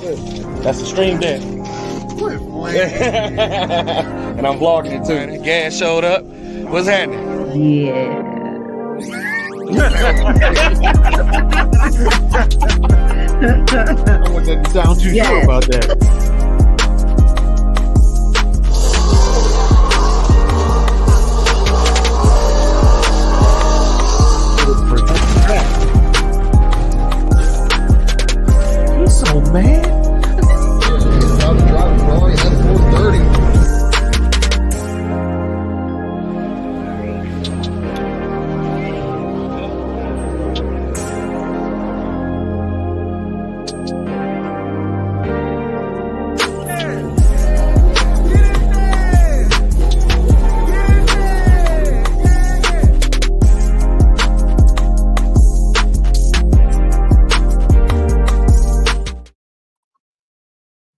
That's the stream deck. And I'm vlogging it too. Right, Gas showed up. What's happening? Yeah. I want that to sound too sure about that. He's so mad. I was driving wrong at 4:30.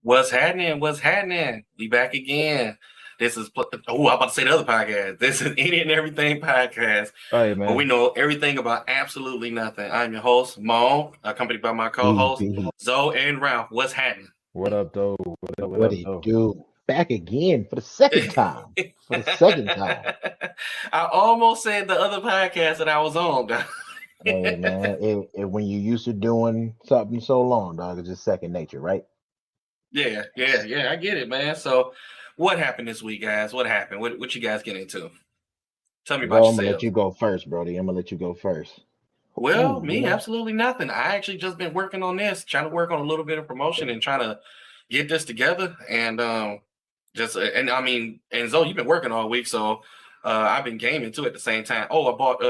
What's happening? What's happening? We back again. This is I'm about to say the other podcast. This is Any and Everything podcast. Hey, man. Where we know everything about absolutely nothing. I'm your host, Mo, accompanied by my co-host, Zoe and Ralph. What's happening? What up, though? What do you do? Back again for the second time. I almost said the other podcast that I was on. Hey, man, when you're used to doing something so long, dog, it's just second nature, right? Yeah, I get it, man. So, what happened this week, guys? What happened? What you guys get into? Tell me about yourself. I'm gonna let you go first, Brody. Well, absolutely nothing. I actually just been working on this, trying to work on a little bit of promotion and trying to get this together. And and Zoe, you've been working all week, so I've been gaming too at the same time. Oh, I bought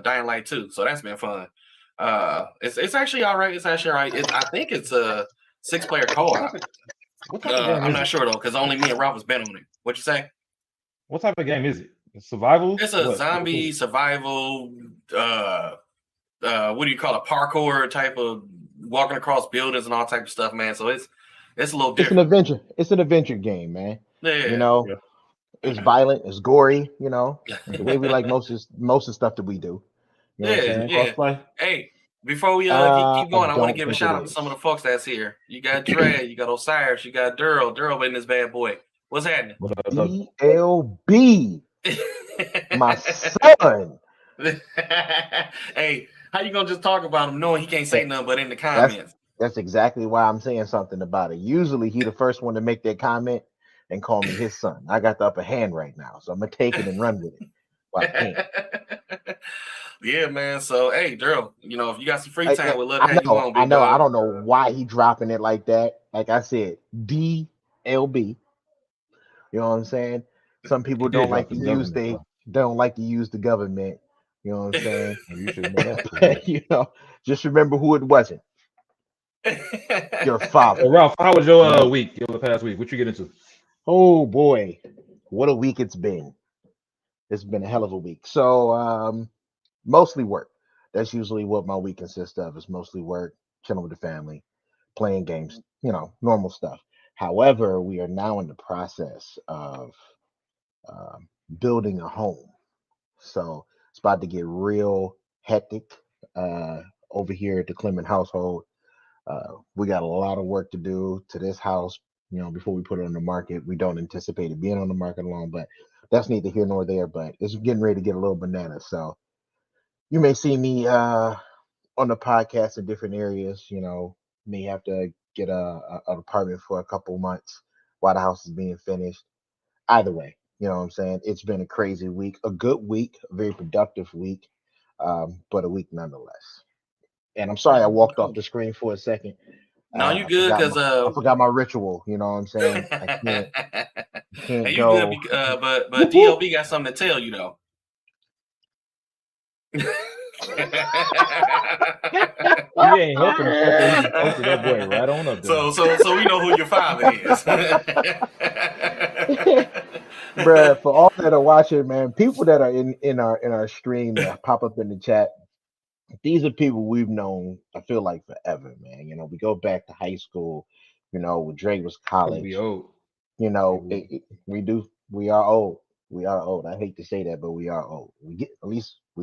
Dying Light 2, so that's been fun. It's actually all right. I think it's a 6-player co-op. I'm not sure though, because only me and Ralph has been on it. What you say? What type of game is it? Survival? It's a zombie survival. What do you call it? Parkour type of walking across buildings and all type of stuff, man. So it's a little different. It's an adventure game, man. Yeah. It's violent. It's gory. The way we like most of the stuff that we do. Hey. Before we keep going, I want to give a shout out to some of the folks that's here. You got Dre, you got Osiris, you got Daryl. Daryl in this bad boy. What's happening? DLB, my son. Hey, how you gonna just talk about him knowing he can't say nothing but in the comments? That's exactly why I'm saying something about it. Usually he the first one to make that comment and call me his son. I got the upper hand right now, so I'm gonna take it and run with it. Well, I can't. Yeah, man. So, hey, Daryl, if you got some free time, we'll let you on. I know. I don't know why he dropping it like that. Like I said, DLB. You know what I'm saying? Some people don't like to use the government. You know what I'm saying? You should know that. Just remember who it wasn't. Your father. Well, Ralph, how was your week? Your past week? What you get into? Oh boy, what a week it's been. It's been a hell of a week. So, mostly work. That's usually what my week consists of. Is mostly work, chilling with the family, playing games, normal stuff. However, we are now in the process of building a home. So it's about to get real hectic over here at the Clement household. We got a lot of work to do to this house, before we put it on the market. We don't anticipate it being on the market long, but that's neither here nor there. But it's getting ready to get a little bananas. So you may see me on the podcast in different areas. May have to get an apartment for a couple months while the house is being finished. Either way, you know what I'm saying? It's been a crazy week, a good week, a very productive week, but a week nonetheless. And I'm sorry I walked off the screen for a second. No, you good because I forgot my ritual. You know what I'm saying? I can't hey, go. You good, but DLB got something to tell you though. He ain't helping that boy right on up there. So we know who your father is. Bruh, for all that are watching, man, people that are in our stream that pop up in the chat, these are people we've known, I feel like, forever, man. We go back to high school, when Drake was college. We old. We do. We are old. We are old. I hate to say that, but we are old. We're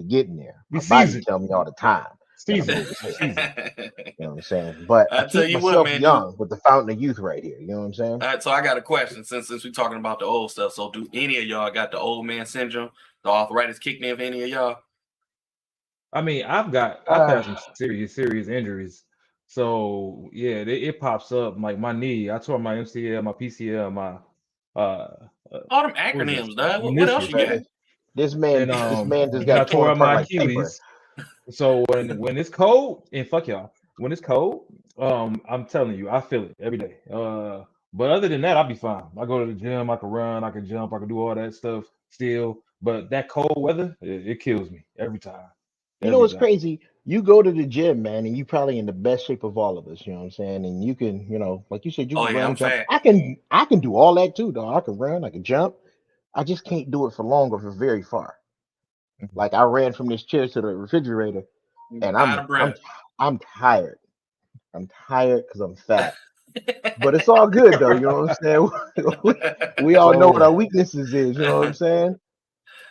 getting there. My body tell me all the time. Season. You know what I'm saying? But I tell keep you what, myself man, young with the fountain of youth right here. You know what I'm saying? All right, so I got a question since we're talking about the old stuff. So do any of y'all got the old man syndrome? The arthritis kicked in for any of y'all? I mean, I've had some serious injuries. So yeah, it pops up like my knee. I tore my MCL, my PCL, my All them what was that acronyms, stuff? dog. What else Meniscus. you got? This man just And then I got torn tore up my apart like paper. Achilles. So when it's cold, and fuck y'all, when it's cold, I'm telling you, I feel it every day. But other than that, I'll be fine. I go to the gym, I can run, I can jump, I can do all that stuff still. But that cold weather, it kills me every time. You know Every what's time. crazy? You go to the gym, man, and you probably in the best shape of all of us. You know what I'm saying? And you can, like you said, you Oh can yeah, run, I'm jump. fat. I can do all that too, dog. I can run, I can jump. I just can't do it for long or for very far. Like I ran from this chair to the refrigerator, and Out of breath. I'm tired. I'm tired because I'm fat. But it's all good though. You know what I'm saying? we all know what our weaknesses is. You know what I'm saying?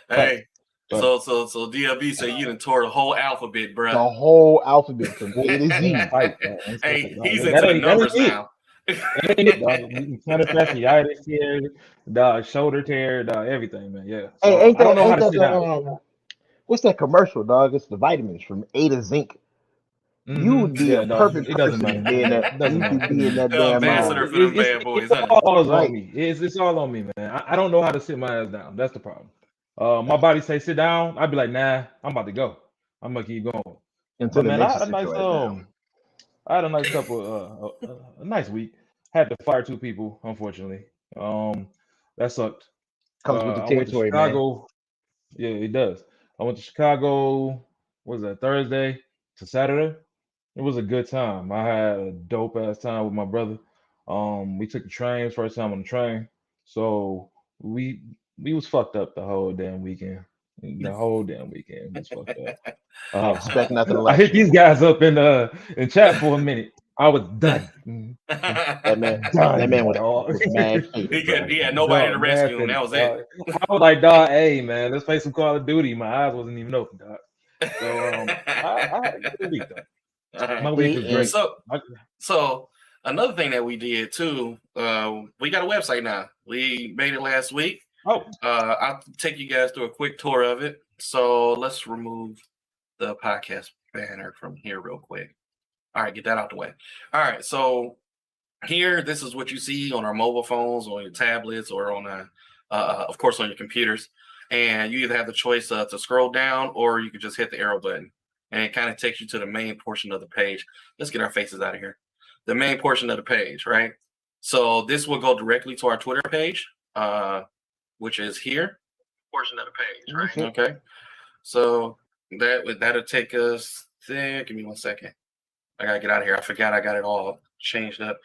Hey, Right. so DLB said you done tore the whole alphabet, The bruh. whole alphabet from A to Z. That's tight, dog. That's Hey, tight, dog. he's That into the ain't numbers it. now. That ain't it, dog. Plantar fasciitis tear, dog, shoulder tear, dog, everything, man. Yeah. Hey, So I don't know how to sit down. what's that commercial, dog? It's the vitamins from A to Zinc. You would be a Yeah, dog. perfect It doesn't person to matter. be in that. It doesn't You matter. could be in that The damn ambassador for them bad boys, It's huh? all right. on me. It's all on me, man. I don't know how to sit my ass down. That's the problem. My body say sit down. I'd be like, nah, I'm about to go. I'm gonna keep going. Until But it man, I makes you had a sit nice your ass down. I had a nice couple a nice week. Had to fire 2 people, unfortunately. That sucked. Comes with the I went to territory, man. Chicago. Yeah, it does. I went to Chicago. What was that, Thursday to Saturday? It was a good time. I had a dope ass time with my brother. We took the train, first time on the train. So we was fucked up the whole damn weekend. The whole damn weekend was fucked up. Expect nothing I less, hit these man. guys up in chat for a minute. I was done. That man Done, was dog. mad faded, bro. He had nobody to Dog, man, rescue him. That finished, was dog. it. I was like, dog, hey man, let's play some Call of Duty. My eyes wasn't even open, dog. So I had a good week though. My week was great. So another thing that we did too, we got a website now. We made it last week. I'll take you guys through a quick tour of it. So let's remove the podcast banner from here real quick. All right, get that out the way. All right, so here, this is what you see on our mobile phones, on your tablets, or on of course, on your computers. And you either have the choice to scroll down, or you can just hit the arrow button, and it kind of takes you to the main portion of the page. Let's get our faces out of here. The main portion of the page, right? So this will go directly to our Twitter page, which is here. Portion of the page, right? Okay. So that'll take us there. Give me 1 second. I gotta get out of here. I forgot I got it all changed up.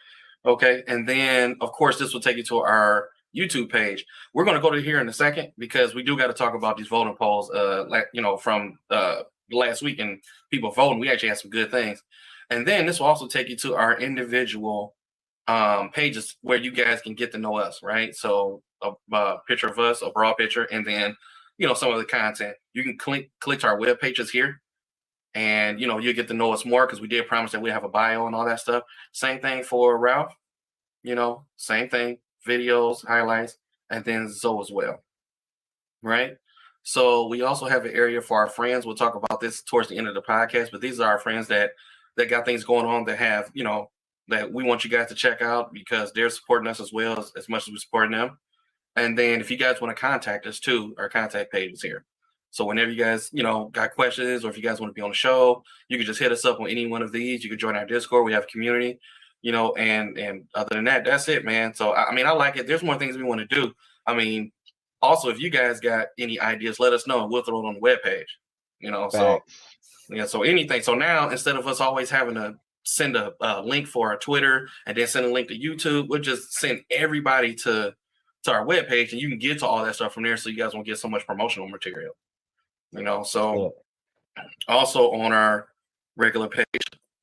Okay, and then of course this will take you to our YouTube page. We're gonna go to here in a second because we do got to talk about these voting polls. From last week and people voting. We actually had some good things, and then this will also take you to our individual pages where you guys can get to know us. Right, so a picture of us, a broad picture, and then some of the content. You can click to our web pages here. And you'll get to know us more because we did promise that we have a bio and all that stuff. Same thing for Ralph, same thing, videos, highlights, and then Zoe as well. Right. So we also have an area for our friends. We'll talk about this towards the end of the podcast, but these are our friends that got things going on that have, that we want you guys to check out because they're supporting us as well as much as we're supporting them. And then if you guys want to contact us too, our contact page is here. So whenever you guys, got questions or if you guys want to be on the show, you can just hit us up on any one of these. You can join our Discord. We have a community, and other than that, that's it, man. So, I like it. There's more things we want to do. Also, if you guys got any ideas, let us know and we'll throw it on the webpage, so anything. So now instead of us always having to send a link for our Twitter and then send a link to YouTube, we'll just send everybody to our webpage and you can get to all that stuff from there so you guys won't get so much promotional material. So also on our regular page,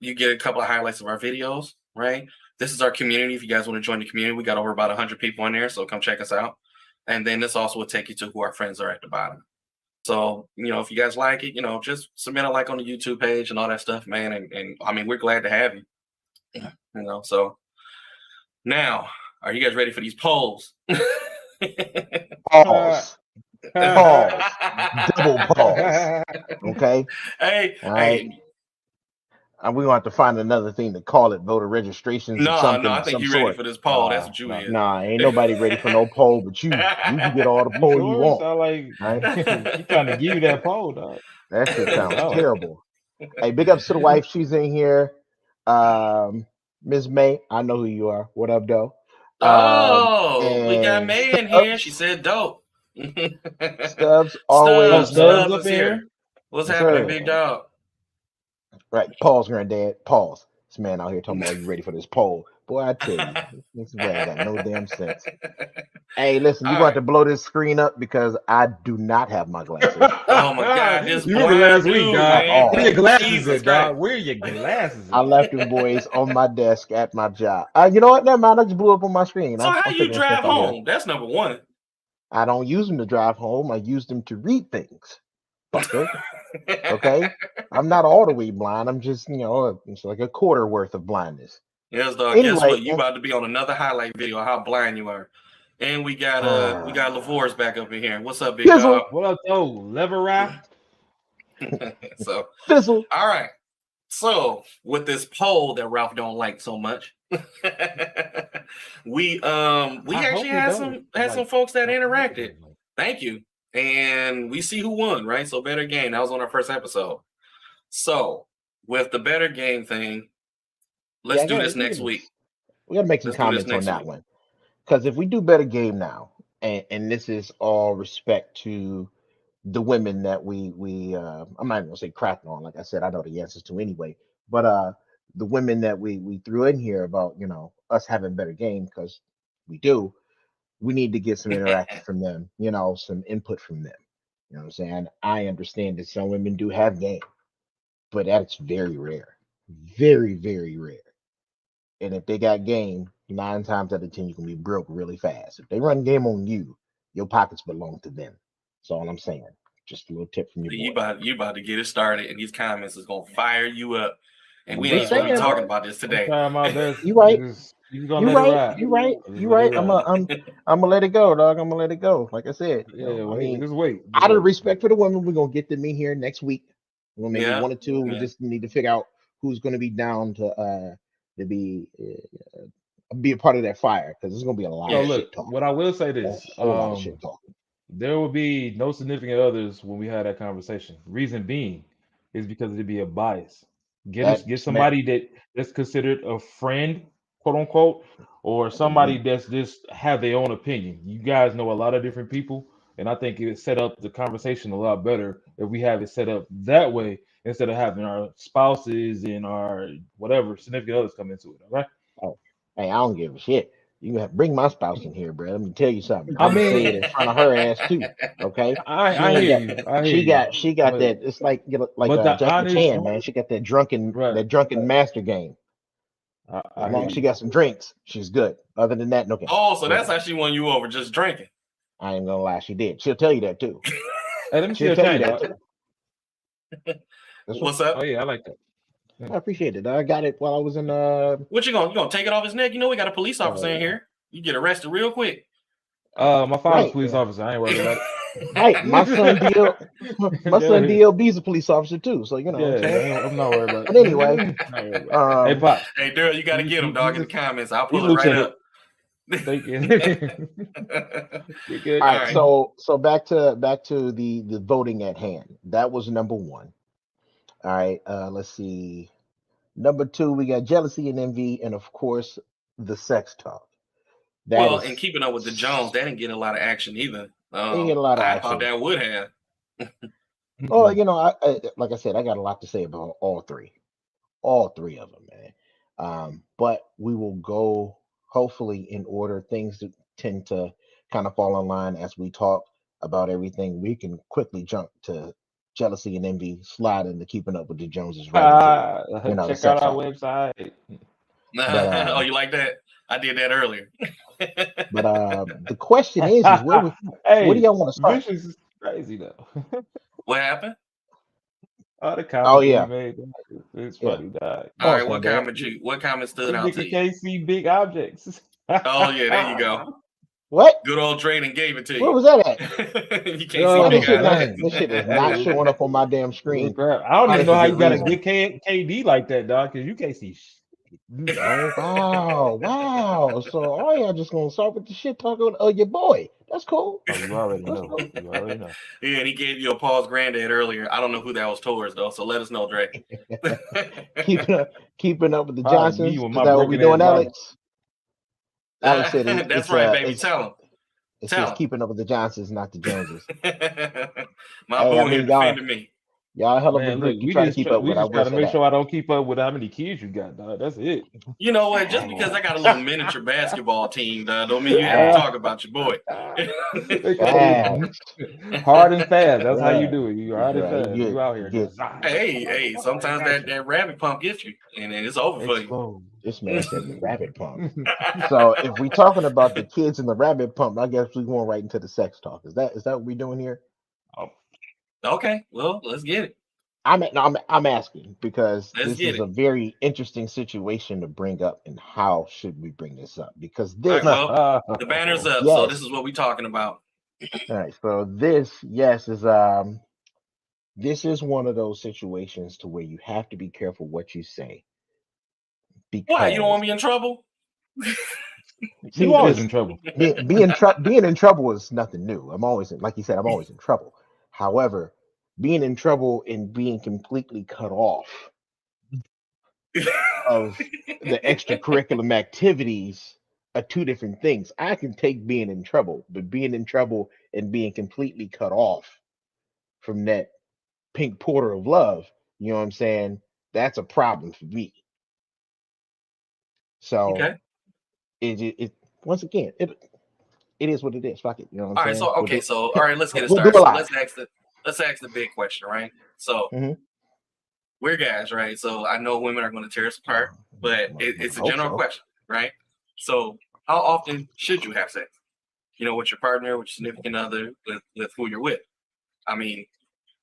you get a couple of highlights of our videos, right? This is our community. If you guys want to join the community, we got over about 100 people in there, so come check us out. And then this also will take you to who our friends are at the bottom. So, if you guys like it, just submit a like on the YouTube page and all that stuff, man. And I mean, we're glad to have you. So now, are you guys ready for these polls? Pause. Pause. Double pause. Okay. Hey, All right. hey. And we're going to have to find another thing to call it, voter registrations or something. No, I think you're ready for this poll. That's what you is. Nah, ain't nobody ready for no poll but you. You can get all the poll you want. Sound like he trying to give you that poll, dog. That shit sounds terrible. Hey, big ups to the wife. She's in here. Ms. May, I know who you are. What up, though? We got May in here. She said dope. Stubbs always. Stubbs up here. What's happening, big dog? Right, pause, granddad. Pause. This man out here talking about you ready for this poll. Boy, I tell you, this man got no damn sense. Hey, listen, you're going to blow this screen up because I do not have my glasses. Oh my God, this you remember last dude, week, dog. Man. Where your glasses Jesus at, dog? Where your glasses at? I left them boys on my desk at my job. You know what? Never mind. I just blew up on my screen. So how you drive home? That's number one. I don't use them to drive home. I use them to read things. Fucker. Okay, I'm not all the way blind. I'm just, it's like a quarter worth of blindness. Yes, dog. Anyway, guess what? You about to be on another highlight video of how blind you are. And we got LaVore's back up in here. What's up, big dog? What up, though? Lever rock. So Fizzle. All right. So with this poll that Ralph don't like so much, we actually had some folks that interacted. Thank you. And we see who won, right? So Better Game. That was on our first episode. So with the Better Game thing, let's do this next week. We got to make some comments on that one. Because if we do Better Game now, and this is all respect to the women that we I'm not even going to say cracked on. Like I said, I know the answers to anyway. But the women that we threw in here about, us having Better Game, because we do. We need to get some interaction from them, some input from them. You know what I'm saying? I understand that some women do have game, but that's very rare. Very, very rare. And if they got game, 9 times out of 10, you can be broke really fast. If they run game on you, your pockets belong to them. That's all I'm saying. Just a little tip from you. You about to get it started, and these comments is gonna fire you up. And we ain't really talking about this today. You right. You right. I'm gonna let it go, dog. I'm gonna let it go. Like I said, just wait. Out of respect for the women, we're gonna get them in here next week. We'll maybe 1 or 2. We just need to figure out who's gonna be down to be a part of that fire, because there's gonna be a lot of shit talking. What I will say this: a lot of shit talking. There will be no significant others when we have that conversation. Reason being is because it'd be a bias. Get somebody that's considered a friend, quote unquote, or somebody that's just have their own opinion. You guys know a lot of different people, and I think it set up the conversation a lot better if we have it set up that way instead of having our spouses and our whatever significant others come into it. Okay. Oh, hey, I don't give a shit. You can bring my spouse in here, bro. Let me tell you something. I mean, it in front of her ass too. Okay. I hear you. She got that. It's like Jackie Chan, man. She got that drunken master game. As long as she got some drinks, she's good. Other than that, no game. Oh, so that's how she won you over, just drinking. I ain't gonna lie, she did. She'll tell you that too. Hey, let me she'll tell you that too. What's up? Oh yeah, I like that. I appreciate it. I got it while I was in What you gonna take it off his neck? We got a police officer in here. You get arrested real quick. My father's police officer. I ain't worried about it. Hey, my son DLB's a police officer too. So what I'm saying? I'm not worried about it. But anyway, hey Pop. Hey Daryl, you gotta get him, dog, in the comments. I'll pull it right up. Thank you. You're good. All right. So back to the voting at hand. That was number 1. All right, let's see. Number 2, we got jealousy and envy, and of course, the sex talk. And keeping up with the Jones, they didn't get a lot of action either. Didn't get a lot of action. I thought that would have. Oh, I like I said, I got a lot to say about all three of them, man. But we will go hopefully in order. Things that tend to kind of fall in line as we talk about everything. We can quickly jump to jealousy and envy, slide into keeping up with the Joneses. Right check out our website. Oh, you like that? I did that earlier. But the question is what do y'all want to start? crazy though. What happened? All the Oh comments that he yeah, made, it's yeah. funny, dog. All Pause, right, what Glendale. comment what comment stood This out to nigga you? can't see big objects. Oh yeah, there you go. What? Good old Drayden gave it to Where you. was that at? You can't see Why Oh big this shit not? dang! This shit is objects. not Hey, showing up on my damn oh, screen. crap. I don't even Probably know for how you good got a reason. good KD like that, dog. Because you can't see. Oh, Wow. So all y'all just gonna start with the shit talking of your boy. That's cool. oh, you already That's know. cool. You already know. Yeah, and he gave you a pause granddad earlier. I don't know who that was towards though, so let us know, Dre. Keeping up with the Probably me Johnsons. with Is my that what we broken ass doing, logic. Alex? Alex said That's right, baby. Tell him. it Tell says him. keeping up with the Johnsons, not the Joneses. My Hey, I boy here mean y'all defending me. hell of a Man, look, group to try to keep up we with. I just will try to say make that. sure I don't keep up with how many kids you got, dog. That's it. You know what? Just because I got a little miniature basketball team, don't mean you have to talk about your boy. Facts. Hard and fast. That's how you Yeah. do it. You hard and Yeah, fast. you You out here. get Hey, sometimes that rabbit pump gets you, and then it's over for you. Explode. this man said rabbit pump. So if we're talking about the kids in the rabbit pump, I guess we're going right into the sex talk. Is that what we're doing here? Okay, well, let's get it. I'm asking because Let's this get is it. a very interesting situation to bring up, and how should we bring this up? Because All this, right, well, the banner's up, so this yes, is what we're talking about. all right. So this, yes, is this is one of those situations to where you have to be careful what you say Why? You don't want because me in trouble? You always in trouble. being in trouble is nothing new. I'm always like you said, I'm always in trouble. However, being in trouble and being completely cut off of the extracurricular activities are two different things. I can take being in trouble, but being in trouble and being completely cut off from that pink porter of love, you know what I'm saying? That's a problem for me. So Okay. it once again, it is what it is. Fuck it. You know what All I'm right. saying? So all right. Let's get it We'll do started. a So live. let's ask the big question, right? So Mhm. we're guys, right? So I know women are going to tear us apart, but it's a Hope general so. question, right? So how often should you have sex? You know, with your partner, with your significant other, with who you're with. I mean,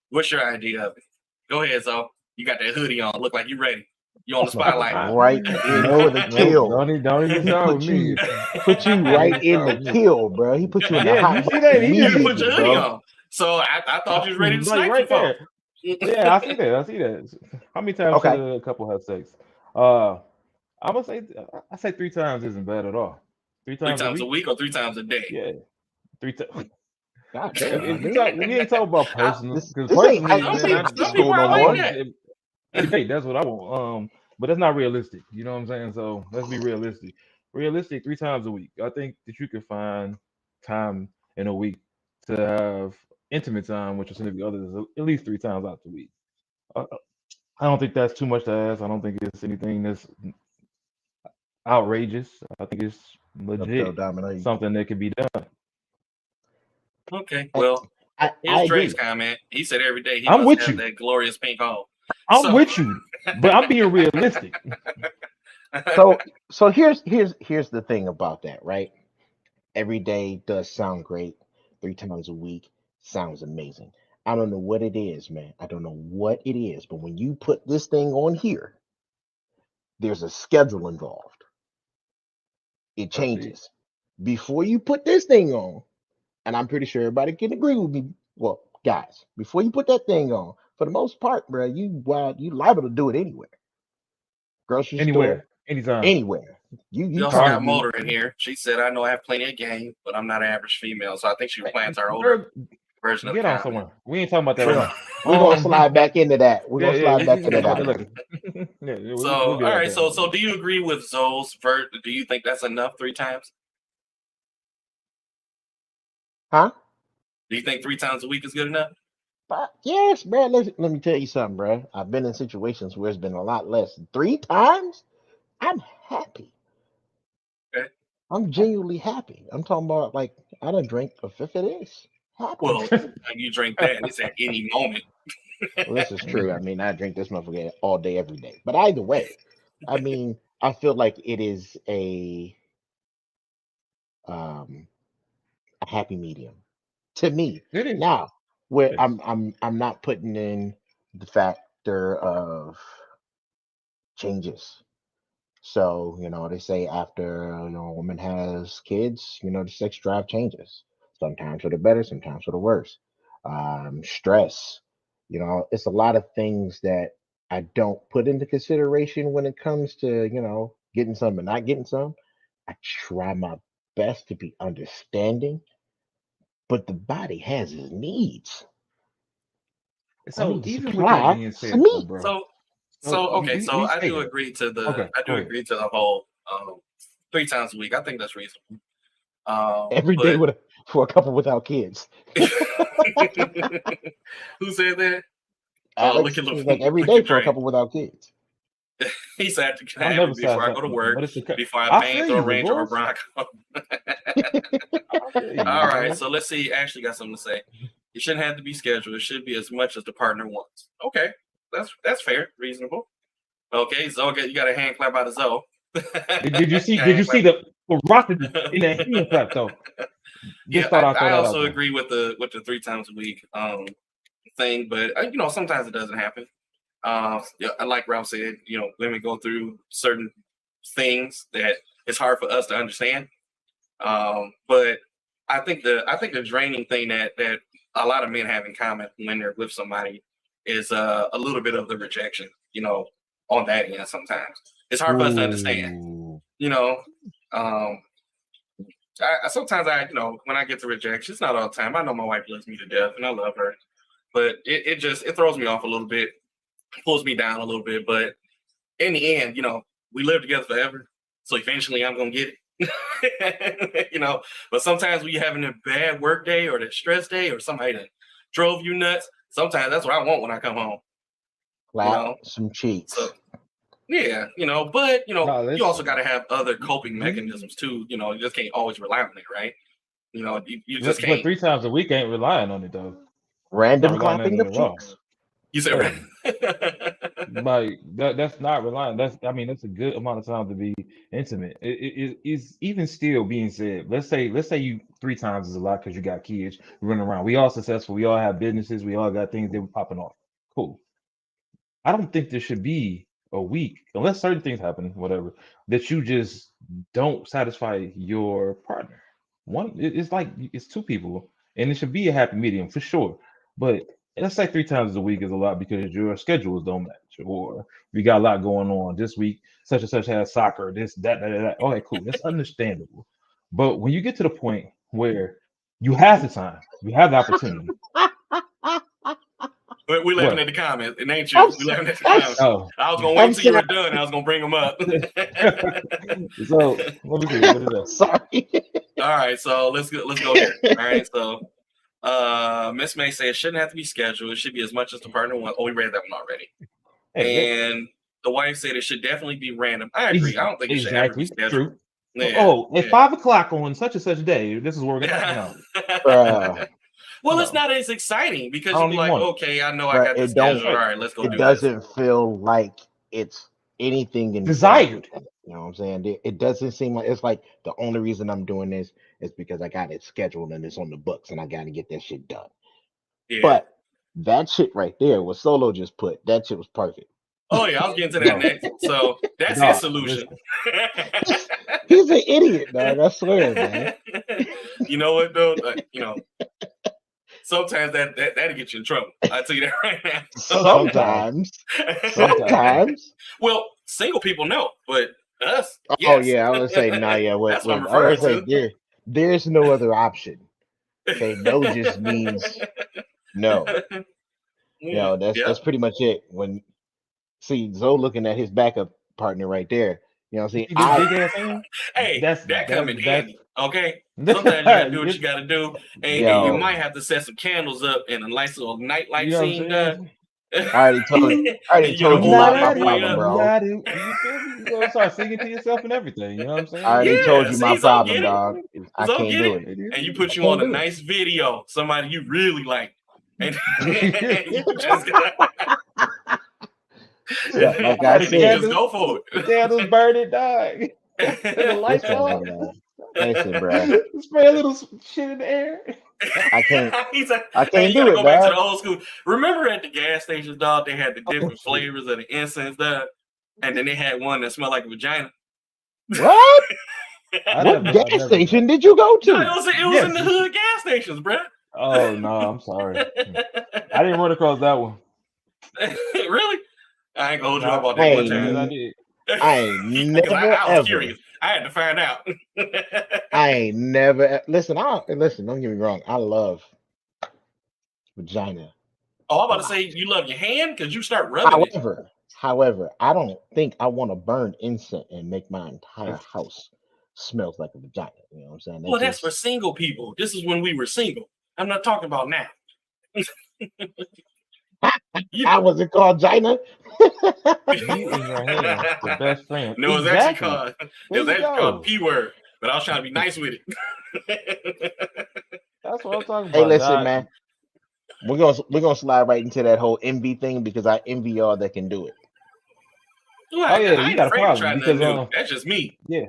what's your idea of it? Go ahead, Zo. You got that hoodie on. Look like you ready. You on the spotlight. Right in for the kill. Don't even He start with put me. you right in the kill, bro. He put you in the Yeah, hot you see seat that? He You just put your immediately, hoodie bro. on. So I thought you was ready to like snipe right some folks. there. Yeah, I see that. I see that. How many times Okay. should a couple have sex? I'm gonna say I say 3 times isn't bad at all. 3 3 times a times a week. week or 3 times a day? Yeah, 3 times. God damn. I If you mean, talk, we ain't talking about I, personal this because this ain't personally, this man, ain't I high some school people no are like more. that. hey, that's what I want. But that's not realistic. You know what I'm saying? So let's be realistic. Realistic, 3 times a week. I think that you could find time in a week to have intimate time with your significant others at least 3 times out the week. Uh, I don't think that's too much to ask. I don't think it's anything that's outrageous. I think it's Up there, legit, Domino. something that can be done. Okay, I, well, I here's Dre's agree. comment. He said every day he I'm must with have you. that glorious pink hole. I'm So, with you, but I'm being realistic. So here's the thing about that, right? Every day does sound great. 3 times a week sounds amazing. I don't know what it is, man. I don't know what it is, but when you put this thing on here, there's a schedule involved. It I see. changes. Before you put this thing on, and I'm pretty sure everybody can agree with me. Well, guys, before you put that thing on, for the most part, bro, you liable to do it anywhere. Grocery store, Anywhere, anytime. anywhere. we You also Car. got probably Motor in here. She said, I know I have plenty of game, but I'm not an average female. So I think she was playing to our older Girl, version of the get on comment. somewhere. We ain't talking about that we're right gonna, now. slide back into that. We're Yeah, gonna yeah, slide back we into can talk that about one. that later. Yeah, So, we'll get all out right. there. So do you agree with Zoe's vert? Do you think that's enough 3 times? Huh? Do you think 3 times a week is good enough? But yes, bro. Let me tell you something, bro. I've been in situations where it's been a lot less. 3 times, I'm happy. Okay. I'm genuinely happy. I'm talking about like I done drank a fifth of this. Happy. Well, you drink that, and it's at any moment. Well, this is true. I mean, I drink this motherfucker all day, every day. But either way, I mean, I feel like it is um a happy medium to me. It is. Now, where Yes. I'm not putting in the factor of changes. So, they say after a woman has kids, the sex drive changes. Sometimes for the better, sometimes for the worse. Stress, it's a lot of things that I don't put into consideration when it comes to, getting some and not getting some. I try my best to be understanding, but the body has its needs. I So need to even with that supply being some said, though, meat bro. So okay, so We I say do that. agree to Okay, I go do ahead. agree to the whole 3 times a week. I think that's reasonable. every day But for a couple without kids. who said that? Oh, look Alex at is like every look day at for a Dre. couple without kids. He said to I have never it before I said go to that, work, but it's okay. before I I paint, feel throw a you, Ranger or divorce. Bronco. I feel you, All right, divorce. so let's see. Ashley got something to say. It shouldn't have to be scheduled. It should be as much as the partner wants. Okay, that's fair, reasonable. Okay, Zoe, you got a hand clap out of Zoe. Did you see? Did you see the ferocity in that hand clap though? Yeah, Just thought I'd throw I that out also there. agree with the 3 times a week thing, but sometimes it doesn't happen. Yeah, like Ralph said, women go through certain things that it's hard for us to understand. But I think the draining thing that a lot of men have in common when they're with somebody is a little bit of the rejection. On that end, sometimes it's hard for us to understand. Ooh. Um, sometimes when I get the rejection, it's not all the time. I know my wife loves me to death and I love her, but it throws me off a little bit, pulls me down a little bit. But in the end, we live together forever, so eventually I'm gonna get it. But sometimes when you're having a bad work day or the stress day or somebody that drove you nuts, sometimes that's what I want when I come home. Clap some cheeks. So yeah, but No, you listen. also got to have other coping mechanisms too. You just can't always rely on it, right? You just But can't. 3 times a week ain't relying on it though. Random Not relying on clapping it of at all. cheeks. You said Yeah. right. Like that's not relying. That's a good amount of time to be intimate. It's even still being said. Let's say you 3 times is a lot because you got kids running around. We all successful. We all have businesses. We all got things that we're popping off. Cool. I don't think there should be a week unless certain things happen, whatever, that you just don't satisfy your partner. It's like it's 2 people, and it should be a happy medium for sure. But let's say 3 times a week is a lot because your schedules don't match, or we got a lot going on this week. Such and such has soccer. This, that. Okay, cool. That's understandable. But when you get to the point where you have the time, you have the opportunity. We're laughing at What? the comments. It ain't I'm, you. We're laughing at the I'm, comments. Oh. I was gonna I'm wait till you sorry. were done. I was gonna bring them up. So let me see. What is that? Sorry. All right, so let's go here. All right, so Miss May says it shouldn't have to be scheduled. It should be as much as the partner wants. Oh, we read that one already. Hey, And the wife said it should definitely be random. I agree. I don't think it should ever be exactly scheduled. true. Yeah, At 5 o'clock on such and such day, this is where we're gonna. yeah. No, Well, no, it's not as exciting because I you'd don't be even like, want it. okay, I know I But got this it don't. schedule. All right, let's go It do this. doesn't feel like it's anything involved Desired. with that. You know what I'm saying? It doesn't seem like it's like the only reason I'm doing this is because I got it scheduled and it's on the books and I got to get that shit done. Yeah. But that shit right there, what Solo just put, that shit was perfect. Oh yeah, I was getting to that No. next. So that's No, his solution. He's an idiot, dog. I swear, man. You know what though? Sometimes that'll get you in trouble. I'll tell you that right now. Sometimes. Well, single people know, but us, Oh yes. yeah, I would say no. Yeah, That's what I'm I would referring say there's no other option. Okay, no just means no. Yeah, That's pretty much it. When see Zoe looking at his backup partner right there, see this big ass hand. Hey, that come in that's handy. Okay. Sometimes you gotta do what you gotta do, and you Yo. might have to set some candles up and a nice little nightlight You know what I'm scene saying? done. I already told you my problem, bro. You feel me? You gonna start singing to yourself and everything. You know what I'm saying? I already told you see, my Zoe problem, get it. dog. I Zoe can't get do it. it. And you put I you can't on a do it. nice video, somebody you really like, and you just gotta, Like I you said, just go for The it. candles burning, dog. And the lights listen, off. man. Listen, bro. Spray a little shit in the air. I can't. He's like, I hey, can't you do gotta it, go back to dog. the old school. Remember at the gas stations, dog, they had the different shit. flavors of the incense, dog, and then they had one that smelled like a vagina. What? I What never- I gas never- station did you go No, it to? was Yes. in the hood gas stations, bro. Oh no, I'm sorry. I didn't run across that one. Really? I ain't gonna hold you No, up about that Hey, one I time. did. I ain't 'Cause never I was ever. curious. I had to find out. I ain't never listen. Listen. Don't get me wrong. I love vagina. Oh, I'm about to say you love your hand because you start rubbing it. However, I don't think I want to burn incense and make my entire house smells like a vagina. You know what I'm saying? Well, that's for single people. This is when we were single. I'm not talking about now. I wasn't called Gina. You and your hand, the best friend. No, it's Exactly. actually called There you called go. P word, but I was trying to be nice with it. That's what I'm talking Hey, about. listen, dog. man. We're gonna slide right into that whole envy thing because I envy y'all that can do it. Well, Oh, yeah, I you ain't got a afraid to problem try because, nothing new. That's just me. Yeah.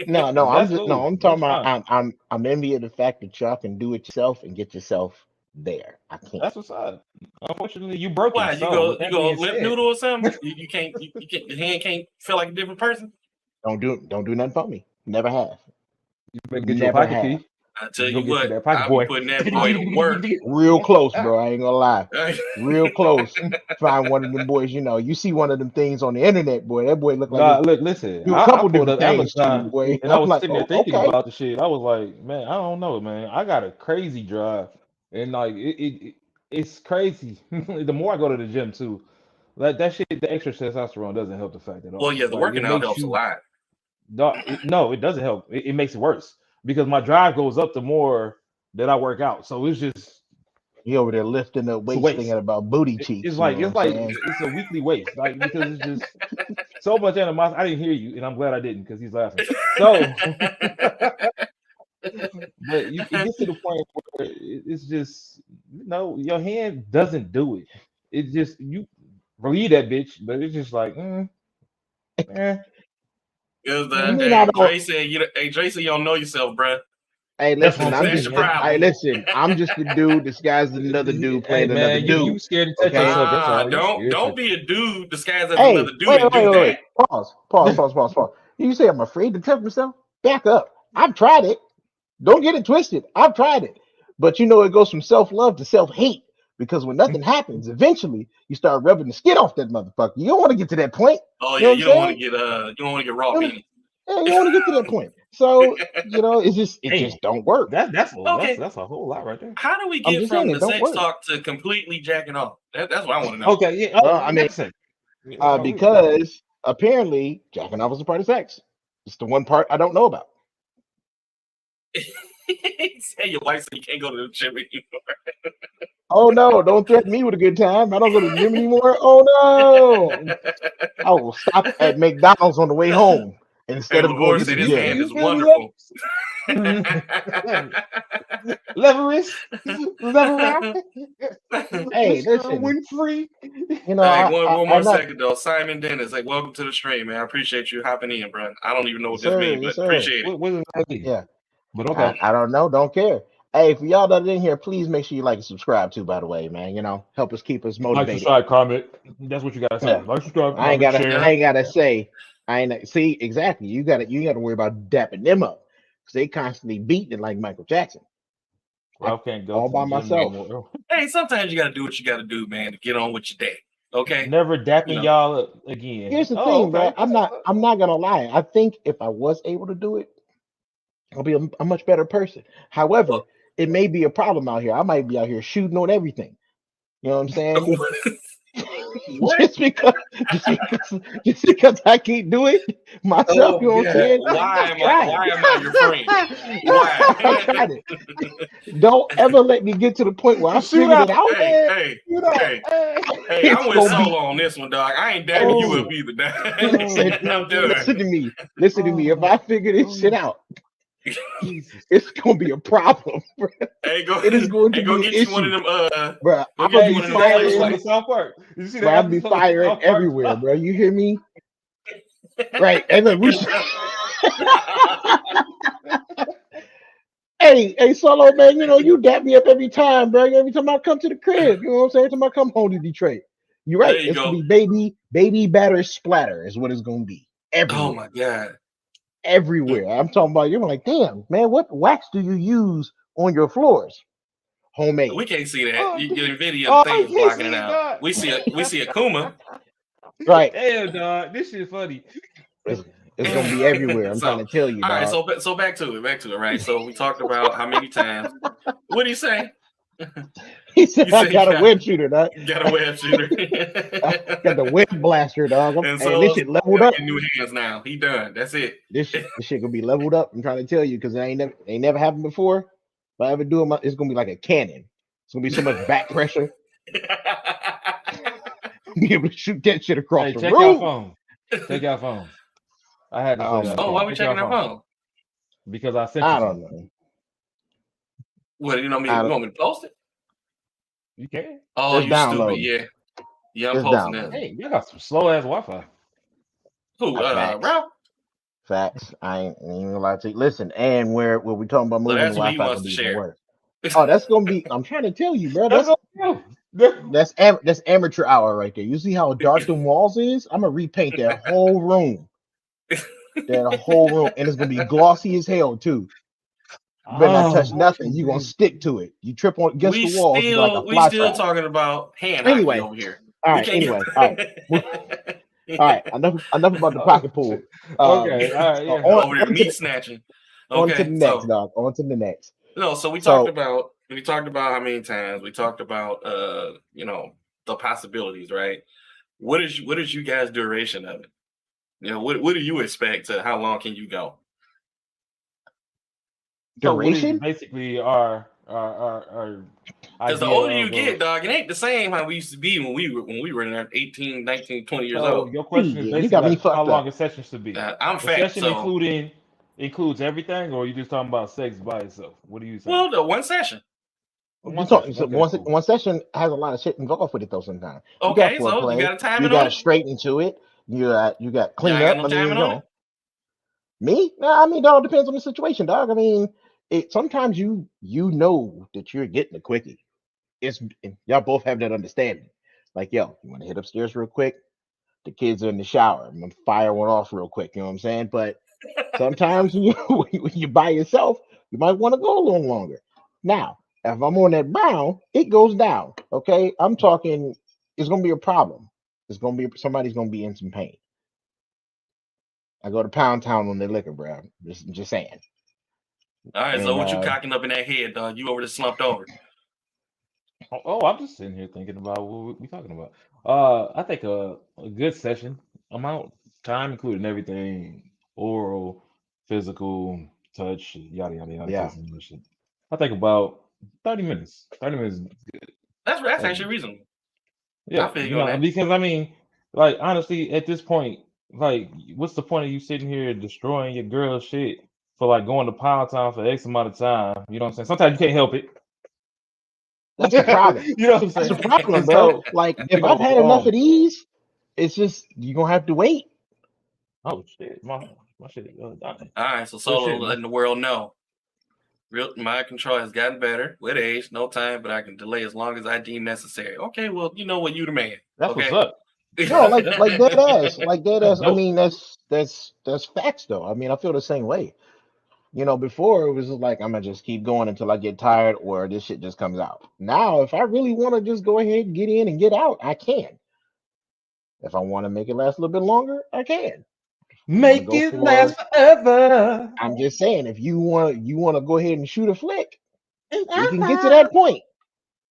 No, I'm That's just cool. I'm talking That's about I'm envy of the fact that y'all can do it yourself and get yourself there. I can't. That's what's up. Unfortunately, you broke Why it. you So, go with that you go being lip said, noodle or something? You can't your hand can't feel like a different person. Don't do nothing for me. Never have. you better get your Never pocket have. key. I tell Go you get what, that pocket I'll boy. be putting that boy to work. Real close, bro. I ain't gonna lie. Real close. Find one of them boys. You see one of them things on the internet, boy. That boy look like Nah, look, listen. do a I couple pulled different up things too, Amazon boy. and I I'm was like, sitting there oh, thinking okay. about the shit. I was like, man, I don't know, man. I got a crazy drive, and like it's crazy. The more I go to the gym too, like that shit, the extra testosterone doesn't help the fact at all. Well, yeah, the Like working it out makes helps a you. lot. No, it doesn't help. It makes it worse because my drive goes up the more that I work out. So it's just He over there lifting up it's a weights, waste. thinking about booty cheeks. It's You like know what I'm saying? it's a weekly waste. Like because it's just so much animosity. I didn't hear you, and I'm glad I didn't because he's laughing. So, but it gets to the point where it's just your hand doesn't do it. It just you believe that bitch, but it's just like Because I mean, I don't. Dre said Dre said you don't know yourself, bruh. Hey, That's listen, what I'm I'm That's just. your saying, man. problem. Hey, listen, I'm just a dude disguised as another dude Hey playing another man, dude. you scared to touch Okay. yourself. That's all. You Don't scared. be a dude disguised as Hey, another dude wait. and do that. Pause. You say I'm afraid to touch myself? Back up. I've tried it. Don't get it twisted. I've tried it. But it goes from self-love to self-hate. Because when nothing happens, eventually you start rubbing the skin off that motherfucker. You don't want to get to that point. Oh You yeah, know you what don't I'm want to get raw saying? beanie. Yeah, you don't want to get to that point. So, it Damn. just don't work. That's Okay. a whole lot right there. How do we I'm get just from saying the it don't sex work. talk to completely jacking off? That's what I want to know. Okay, yeah. Well, I mean, makes sense. Yeah, because apparently jacking off is a part of sex. It's the one part I don't know about. Say your wife said you can't go to the gym anymore. Oh no, don't threaten me with a good time. I don't go to the gym anymore. Oh no. I will stop at McDonald's on the way home instead Hey, of going LaVar to said the his gym. hand is You feel me, wonderful. Leverage. Hey, listen. Winfrey. Hey, I, one I'm more not, second though. Simon Dennis, like, welcome to the stream, man. I appreciate you hopping in, bro. I don't even know what yes, this sir, means, yes, but sir. appreciate it. What does that mean? Yeah. But okay. I don't know, don't care. Hey, for y'all that are in here, please make sure you like and subscribe too, by the way, man. Help us keep us Like, motivated. subscribe, comment. That's what you gotta say. Yeah. Like, subscribe, I ain't comment, gotta share. say. See exactly. You gotta worry about dapping them up because they constantly beating it like Michael Jackson. Ralph can't go all to by the gym myself. no more. Hey, sometimes you gotta do what you gotta do, man, to get on with your day. Okay. Never dapping y'all up again. Here's the thing, okay. bro. I'm not gonna lie. I think if I was able to do it, I'll be a much better person. However, it may be a problem out here. I might be out here shooting on everything. You know what I'm saying? What? just because I can't do it myself, you know what I'm saying? Why am I your friend? Why? I tried it. Don't ever let me get to the point where I figured it out. Hey, It's I'm with gonna be- Solo on this one, dog. I ain't dabbing you up either, dog. I'm done. Listen to me. If I figure this shit out, it's gonna be a problem, bro. It is going to be an get issue. you one of them. Bro, I'm get gonna you be one of them flavors firing. like South Park. You see that? Bro, I'll be firing everywhere, bro. You hear me? Right. And look, hey, hey, Solo, man, you dap me up every time, bro. Every time I come to the crib, you know what I'm saying? Every time I come home to Detroit. You're There right. you It's gonna go. be baby batter splatter is what it's gonna be. Oh my Everywhere. god. Everywhere. I'm talking about you're like, damn, man, what wax do you use on your floors? Homemade. We can't see that. Oh, You get a video, the oh, thing you is can't blocking see it it, out. dog. We see a Kuma. Right. Damn, dog. This shit funny. It's gonna be everywhere. I'm trying So, to tell you, all right, dog. so back to it, right? So we talked about how many times. What do you say? He said You I say you got a web shooter, dog. got a web shooter. I got the web blaster, dog. And And this so shit leveled up. get new hands now. He done. That's it. This shit gonna be leveled up. I'm trying to tell you because it ain't never happened before. If I ever do it, it's gonna be like a cannon. It's gonna be so much back pressure. Be able to shoot that shit across Hey, the check your room. phone. Check your phone. I had to Oh say my that. Oh, why God. we Check your checking our phone? Because I sent I you don't something. know. What you know me? I You don't- want me to post it? You can. Oh, Just you stupid. download. Yeah, I'm Just posting download. that. Hey, you got some slow ass Wi-Fi. Who? Facts. Ralph? Facts. I ain't even gonna lie to you. Listen, and where we talking about So moving, the that's what he Wi-Fi wants gonna to be even share. worse. Oh, that's gonna be. I'm trying to tell you, bro. That's That's amateur hour right there. You see how dark the walls is? I'm gonna repaint that whole room. That whole room, and it's gonna be glossy as hell too. You better not touch nothing. You gonna stick to it. You trip on against the wall, it's gonna be like a we fly still trap. talking about hand hockey Anyway, over here. all We right. can't Anyway, all right. Enough about the pocket pool. Okay, all right, yeah. Over there meat snatching. On to Okay, the next, dog. On to the next. No, so we So- talked about how many times we talked about the possibilities, right? What is you guys' duration of it? What do you expect to how long can you go? So what is Duration? basically our Because the idea older you of, get, dog, it ain't the same how we used to be when we were in there 18, 19, 20 years So old. your question is Yeah, you basically got me like how fucked long up. a session should be. I'm A fat, session so includes everything, or you just talking about sex by itself? What are you saying? well, the one session. You talking? So Okay, cool. one session has a lot of shit involved with it though. Sometimes you got Okay, so you foreplay. got a timing You on got it? straight into it. You got clean Y'all up. got no I mean, timing on it? Me? Nah, I mean, it all depends on the situation, dog. I mean, sometimes you know that you're getting a quickie. Y'all both have that understanding. Like, yo, you want to hit upstairs real quick? The kids are in the shower. I'm gonna fire one off real quick. You know what I'm saying? But sometimes when you're by yourself, you might want to go a little longer. Now, if I'm on that brown, it goes down. Okay, I'm talking. It's gonna be a problem. Somebody's gonna be in some pain. I go to Pound Town on their liquor, bro. Just saying. All right, so And what you cocking up in that head, dog? You over there slumped over. Oh, I'm just sitting here thinking about what we talking about. I think a good session amount time, including everything, oral, physical, touch, yada yada yada, Yeah. kissing and shit. I think about 30 minutes. 30 minutes. That's Like, actually reasonable. Yeah, feel you on that. because I mean, like honestly, at this point, like, what's the point of you sitting here destroying your girl's shit for like going to Pound Town for X amount of time? You know what I'm saying? Sometimes you can't help it. That's the problem. You know what I'm That's saying? the problem, And bro. so, Like, you if I've know, had enough of these, it's just you're gonna have to wait. oh shit, my shit. Dying. All right, so Good Solo shit, man. letting the world know. Real mind control has gotten better with age, no time, but I can delay as long as I deem necessary. Okay, well, you know what, you the man. That's okay? what's up. No, like dead ass, like dead ass. I Nope. mean, that's facts though. I mean, I feel the same way. Before it was just like I'm gonna just keep going until I get tired or this shit just comes out. Now, if I really want to just go ahead and get in and get out, I can. If I want to make it last a little bit longer, I can. Make it last forever. I'm just saying, if you want to go ahead and shoot a flick, we can get to that point.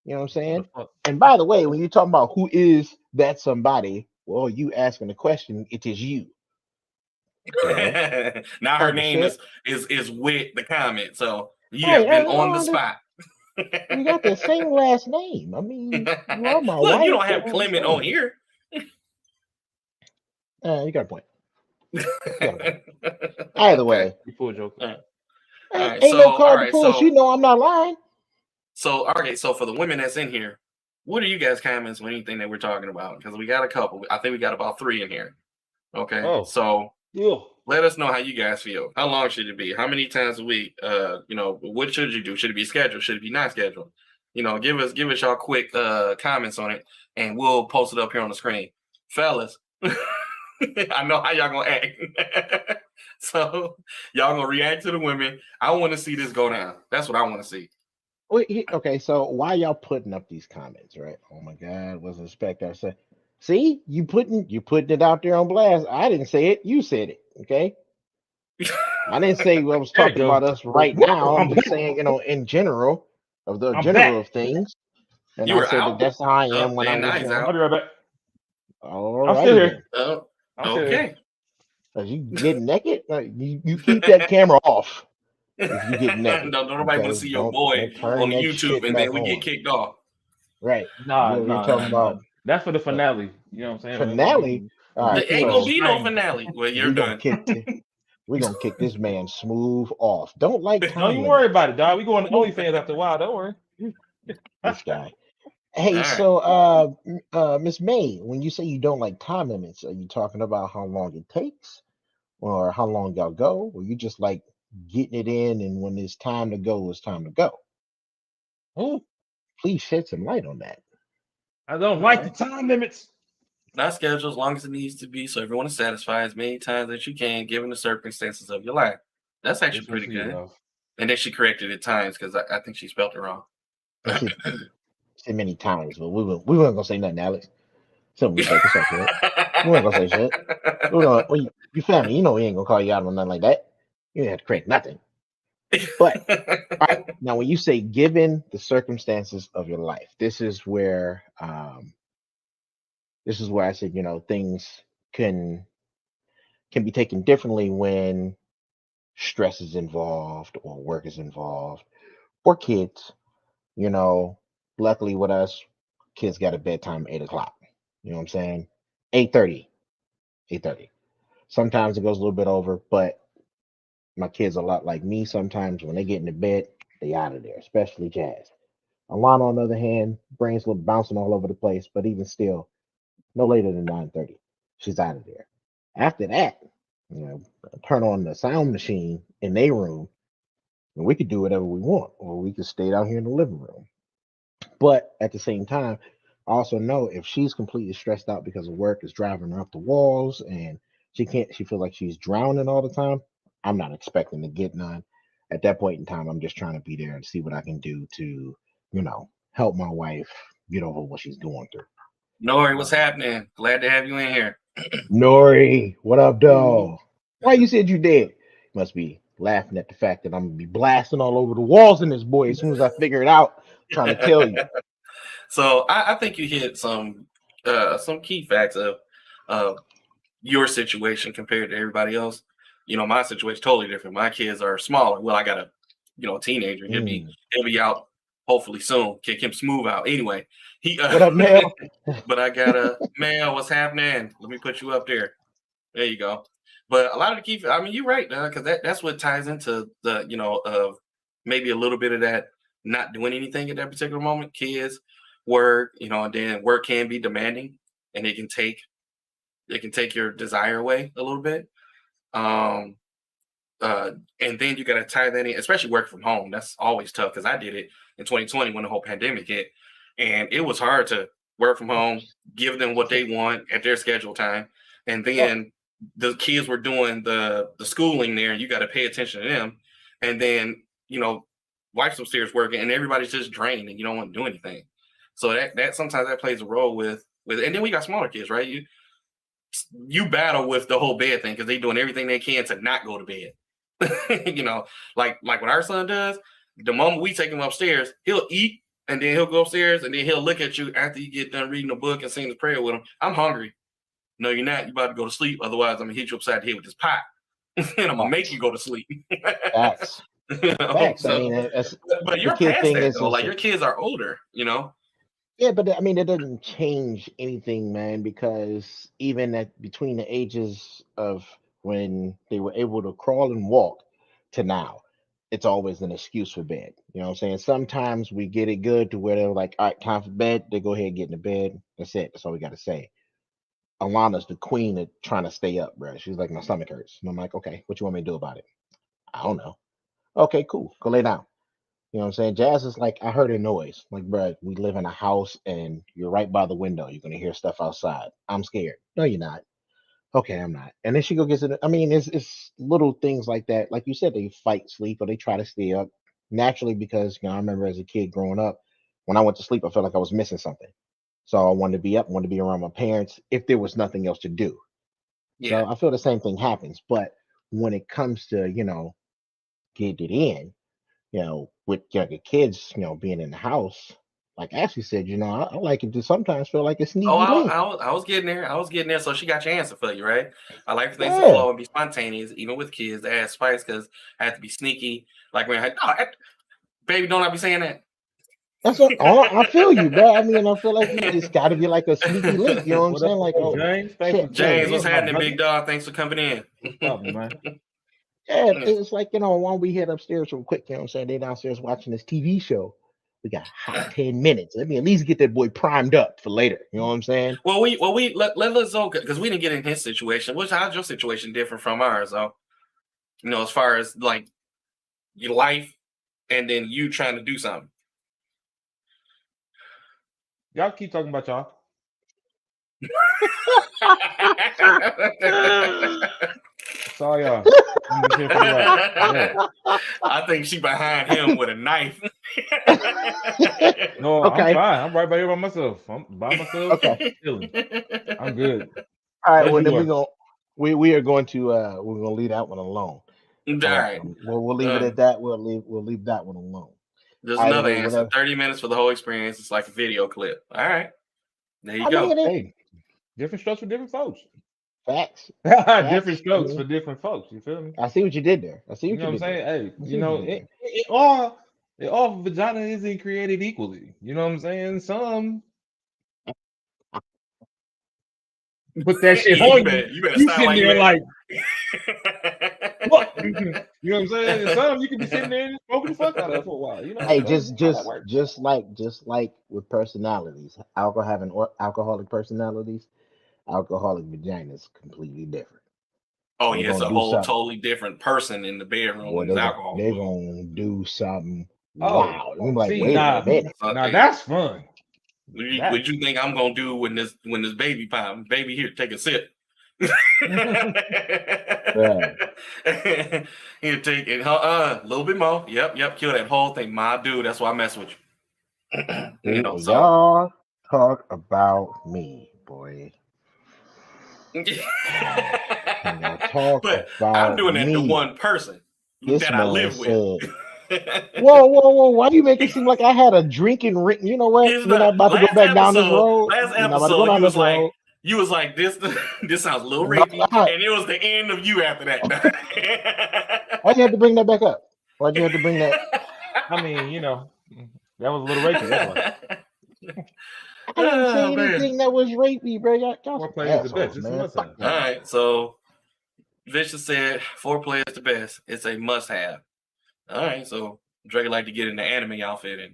You know what I'm saying? And by the way, when you're talking about who is that somebody, well, you asking the question, it is you. Now her Type of name shit. is with the comment, so you Hey, have been I on the don't spot. We got the same last name. I mean, you are my Look, wife. you don't so have I Clement understand. on here. You got a point. Either way, You full joke. All right, ain't no all card to right, pull. so She know I'm not lying. So, okay, so for the women that's in here, what are you guys' comments on anything that we're talking about? Because we got a couple. I think we got about 3 in here. Okay. Oh. So, Yeah. let us know how you guys feel. How long should it be? How many times a week? What should you do? Should it be scheduled? Should it be not scheduled? Give us y'all quick comments on it, and we'll post it up here on the screen, fellas. I know how y'all gonna act. So y'all gonna react to the women. I want to see this go down. That's what I want to see. Wait, okay, so why y'all putting up these comments, right? Oh my God, wasn't expect I said. See, you putting it out there on blast. I didn't say it, you said it. Okay. I didn't say I was There you talking go. about us right now. I'm I'm just saying, in general, of the I'm general back. of things. And You I were said out. that's how I Oh, am when man, I was now he's I'll out. be right back. All I'm still righty here. then. Oh, I'm still here. okay. As you get naked, you keep that camera off if you get naked. Don't nobody want Okay, to see your boy don't turn on the that YouTube, shit and back then we get on. kicked off. Right. Nah, You're nah, talking nah, nah. about That's for the finale. You know what I'm saying? finale. All There right, Get ain't to gonna the so be no screen. finale. Well, you're we gonna done. kick we gonna kick this man smooth off. Don't like Don't time even worry limits. about it, dog. We going to OnlyFans after a while. Don't worry. This guy. Hey, All right. so Miss May, when you say you don't like time limits, are you talking about how long it takes, or how long y'all go, or you just like getting it in, and when it's time to go, it's time to go? Oh, Please shed some light on that. I don't like the time limits. Not scheduled as long as it needs to be, so everyone is satisfied as many times as you can, given the circumstances of your life. That's actually This one's pretty for you, good. love. And then she corrected it times because I think she spelled it wrong. And she said many times, but we weren't gonna say nothing, Alex. So we take this up here. We weren't gonna say shit. You family, we ain't gonna call you out on nothing like that. You didn't have to correct nothing. But all right, now when you say given the circumstances of your life, this is where I said, things can be taken differently when stress is involved or work is involved or kids. Luckily with us, kids got a bedtime 8 o'clock. You know what I'm saying? 8:30. 8:30. Sometimes it goes a little bit over, but my kids are a lot like me. Sometimes when they get into bed, they out of there, especially Jazz. Alana, on the other hand, brain's a little bouncing all over the place, but even still, no later than 9:30, she's out of there. After that, turn on the sound machine in their room, and we could do whatever we want, or we could stay down here in the living room. But at the same time, I also know if she's completely stressed out because of work is driving her up the walls and she feels like she's drowning all the time, I'm not expecting to get none. At that point in time, I'm just trying to be there and see what I can do to, help my wife get over what she's going through. Nori, what's happening? Glad to have you in here. Nori, what up, dog? Why you said you did? Must be laughing at the fact that I'm gonna be blasting all over the walls in this boy as soon as I figure it out. Trying to tell you. So I think you hit some key facts of your situation compared to everybody else. My situation totally different. My kids are smaller. Well, I got a teenager. He'll be out hopefully soon. Kick him smooth out. Anyway, What up, Mel? but I got a Mel. What's happening? Let me put you up there. There you go. But a lot of the key, I mean, you're right, because that's what ties into the maybe a little bit of that not doing anything at that particular moment. Kids, work, and then work can be demanding, and it can take your desire away a little bit. And then you got to tie that in, especially work from home. That's always tough because I did it in 2020 when the whole pandemic hit, and it was hard to work from home, give them what they want at their scheduled time, and then the kids were doing the schooling there, and you got to pay attention to them, and then wife's upstairs working, and everybody's just drained, and you don't want to do anything. So that sometimes that plays a role with, and then we got smaller kids, right? You battle with the whole bed thing because they're doing everything they can to not go to bed. Like what our son does. The moment we take him upstairs, he'll eat and then he'll go upstairs and then he'll look at you after you get done reading a book and saying his prayer with him. I'm hungry. No, you're not. You about to go to sleep. Otherwise, I'm gonna hit you upside the head with this pot, and I'm gonna make you go to sleep. Facts. Facts. So, I mean, but the you're kid past thing that is though. Like your kids are older. yeah, but I mean, it doesn't change anything, man, because even at between the ages of when they were able to crawl and walk to now, it's always an excuse for bed. You know what I'm saying? Sometimes we get it good to where they're like, all right, time for bed. They go ahead and get into bed. That's it. That's all we got to say. Alana's the queen of trying to stay up, bro. She's like, my stomach hurts. And I'm like, okay, what you want me to do about it? I don't know. Okay, cool. Go lay down. You know what I'm saying? Jazz is like, I heard a noise. Like, bro, we live in a house and you're right by the window. You're gonna hear stuff outside. I'm scared. No, you're not. Okay, I'm not. And then she go gets it. I mean, it's little things like that. Like you said, they fight sleep or they try to stay up naturally because I remember as a kid growing up, when I went to sleep, I felt like I was missing something. So I wanted to be up, wanted to be around my parents if there was nothing else to do. Yeah. So I feel the same thing happens. But when it comes to, get it in, with younger kids, being in the house, like Ashley said, I like it to sometimes feel like a Oh, sneaky link. I was getting there. I was getting there. So she got your answer for you, right? I like for things to Yeah. flow and be spontaneous, even with kids. They add spice because I have to be sneaky. Like when baby, don't I be saying that? That's what I feel you, bro. I mean, I feel like it's got to be like a sneaky link. You know what I'm What saying? up, Like, oh, James? Thanks for shit. tuning James, what's in, my happening, brother. big dog? Thanks for coming in. What's up, man? Yeah, it's like, while we head upstairs real quick, you know what I'm saying? They downstairs watching this TV show. We got hot 10 minutes. Let me at least get that boy primed up for later. You know what I'm saying? Well, let's go because we didn't get in his situation. How's your situation different from ours, though? As far as like your life and then you trying to do something. Y'all keep talking about y'all. Sorry, y'all. I'm just here for the ride. Yeah. I think she behind him with a knife. No, Okay. I'm fine. I'm right by here by myself. I'm by myself. Okay. Chilling. I'm good. All right, As well you then are. we are going to we're gonna leave that one alone. All right. We'll leave it at that. We'll leave that one alone. There's All right, another hey, answer. whatever. 30 minutes for the whole experience. It's like a video clip. All right. There you I go. mean, Hey, different strokes for different folks. facts. Different strokes I for different folks. You feel me? I see what you did there. I see You what know you what I'm did there. saying? Hey, I see you know, what you did it all vagina isn't created equally. You know what I'm saying? Some put that shit You on better you. sound You sitting like you there like ready. what? You know what I'm saying? And some you can be sitting there and smoking the fuck out of for a while. You know, Hey, that's how that works. just like with personalities, alcoholic personalities, alcoholic vagina is completely different. Oh, They're yeah, it's gonna a do whole something. totally different person in the bedroom Boy, when there's alcohol they're involved. gonna do something Oh, wild. I'm like, see, wait a nah, minute. that's fun. What you think I'm gonna do when this baby pop? Baby, here, take a sip. Right. Here, take it. A little bit more. Yep. Kill that whole thing. My dude, that's why I mess with you. So Y'all talk about me, boy. Y'all talk but about I'm doing that to me. one person This that I man live with. said, whoa. Why do you make it seem like I had a drinking ring? You know what? It's We're not about to go back down this road. last We're not about to go episode, down this road. you was like, this sounds a little No, rapey, and it was the end of you after that. why'd you have to bring that back up? Why'd you have to bring that? I mean, that was a little rapey. That's why. I didn't say Man. anything that was rapey, bro. Y'all Foreplay is the best. assholes, It's a man. must Fuck have. All that. right, so Vicious said foreplay is the best. It's a must-have. All right, so Drake like to get in the anime outfit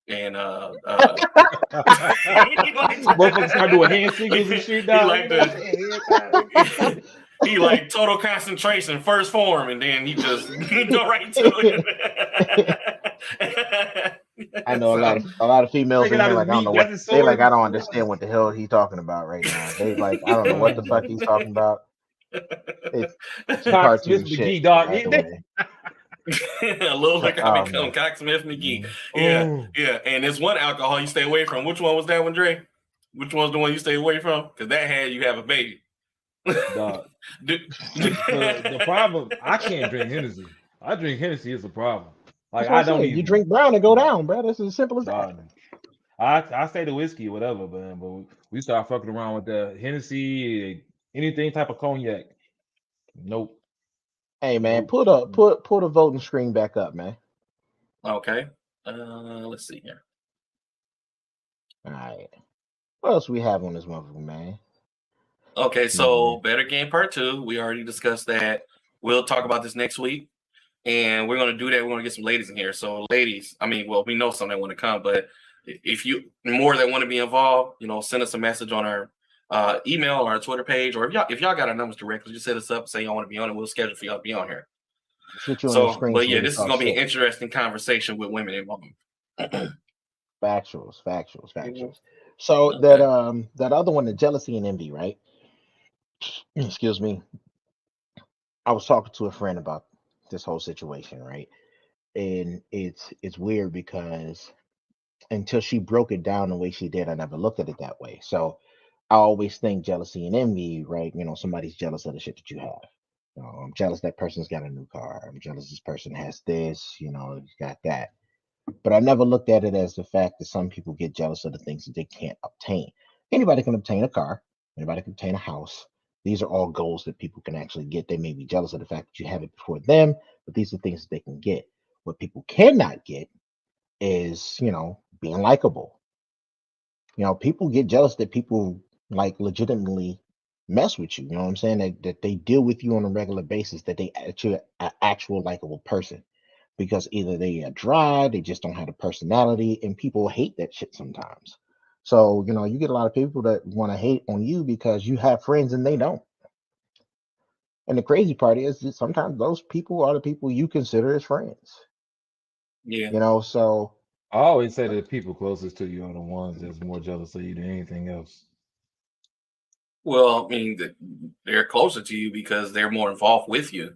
and Motherfuckers start doing hand signals and shit. He like total concentration, first form, and then he just go right to it. I know a lot of females in Taking out here his like I don't meat, know got what his they like. sword. I don't understand what the hell he's talking about right now. They like I don't know what the fuck he's talking about. It's some Cox cartoon Smith shit. McGee, dog. By the way. A little like I become man. Cox Smith McGee. Oh. Yeah. And there's one alcohol you stay away from. Which one was that one, Dre? Which one's the one you stay away from? Because that had you have a baby. Dog. The problem, I can't drink Hennessy. I drink Hennessy is the problem. Like I don't even. You drink brown and go down, bro. That's as simple as that. I say the whiskey, whatever, but we start fucking around with the Hennessy, anything type of cognac. Nope. Hey man, Nope. put a voting screen back up, man. Okay. Let's see here. All right. What else we have on this motherfucker, man? Okay, so Better Game Part 2. We already discussed that. We'll talk about this next week. And we're gonna do that. We're gonna get some ladies in here. So, ladies, we know some that want to come, but if you more that want to be involved, send us a message on our email or our Twitter page, or if y'all got our numbers directly, just hit us up, say y'all want to be on it. We'll schedule for y'all to be on here. Let's get you on the So, screen but so yeah, we can this is talk gonna be an shit. interesting conversation with women involved. Factuals. Mhm. So Okay. that other one, the jealousy and envy, right? Excuse me. I was talking to a friend about this whole situation, right? And it's weird because until she broke it down the way she did, I never looked at it that way. So I always think jealousy and envy, right? Somebody's jealous of the shit that you have. I'm jealous that person's got a new car. I'm jealous this person has this, he's got that. But I never looked at it as the fact that some people get jealous of the things that they can't obtain. Anybody can obtain a car, anybody can obtain a house. These are all goals that people can actually get. They may be jealous of the fact that you have it before them, but these are things that they can get. What people cannot get is, being likable. People get jealous that people like legitimately mess with you. You know what I'm saying? That they deal with you on a regular basis, that they actually an actual likable person. Because either they are dry, they just don't have the personality, and people hate that shit sometimes. So, you get a lot of people that want to hate on you because you have friends and they don't. And the crazy part is that sometimes those people are the people you consider as friends. Yeah. So I always say that the people closest to you are the ones that's more jealous of you than anything else. Well, I mean, they're closer to you because they're more involved with you.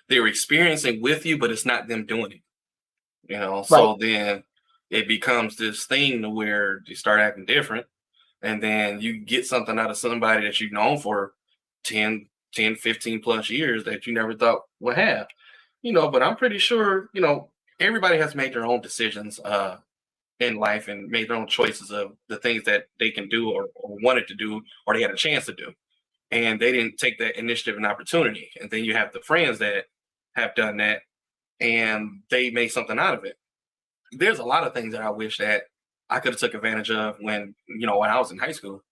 They're experiencing with you, but it's not them doing it. right. So then it becomes this thing to where you start acting different, and then you get something out of somebody that you've known for 10, 15 plus years that you never thought would have. But I'm pretty sure, everybody has made their own decisions in life and made their own choices of the things that they can do or wanted to do or they had a chance to do. And they didn't take that initiative and opportunity. And then you have the friends that have done that and they made something out of it. There's a lot of things that I wish that I could have took advantage of when I was in high school.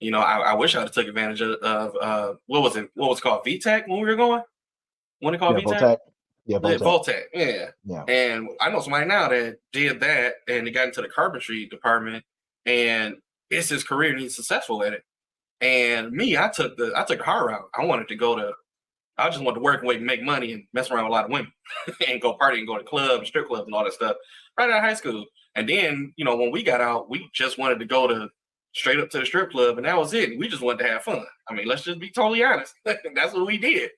I wish I would have took advantage of what was it? What was it called? VTech when we were going? When it called Yeah, VTech? Voltac. Yeah, The Voltac. Voltec, yeah. Yeah. And I know somebody now that did that and they got into the carpentry department and it's his career and he's successful at it. And me, I took the hard route. I just wanted to work and wait and make money and mess around with a lot of women and go party and go to clubs, strip clubs and all that stuff right out of high school. And then, when we got out, we just wanted to go to straight up to the strip club and that was it. We just wanted to have fun. I mean, let's just be totally honest. That's what we did.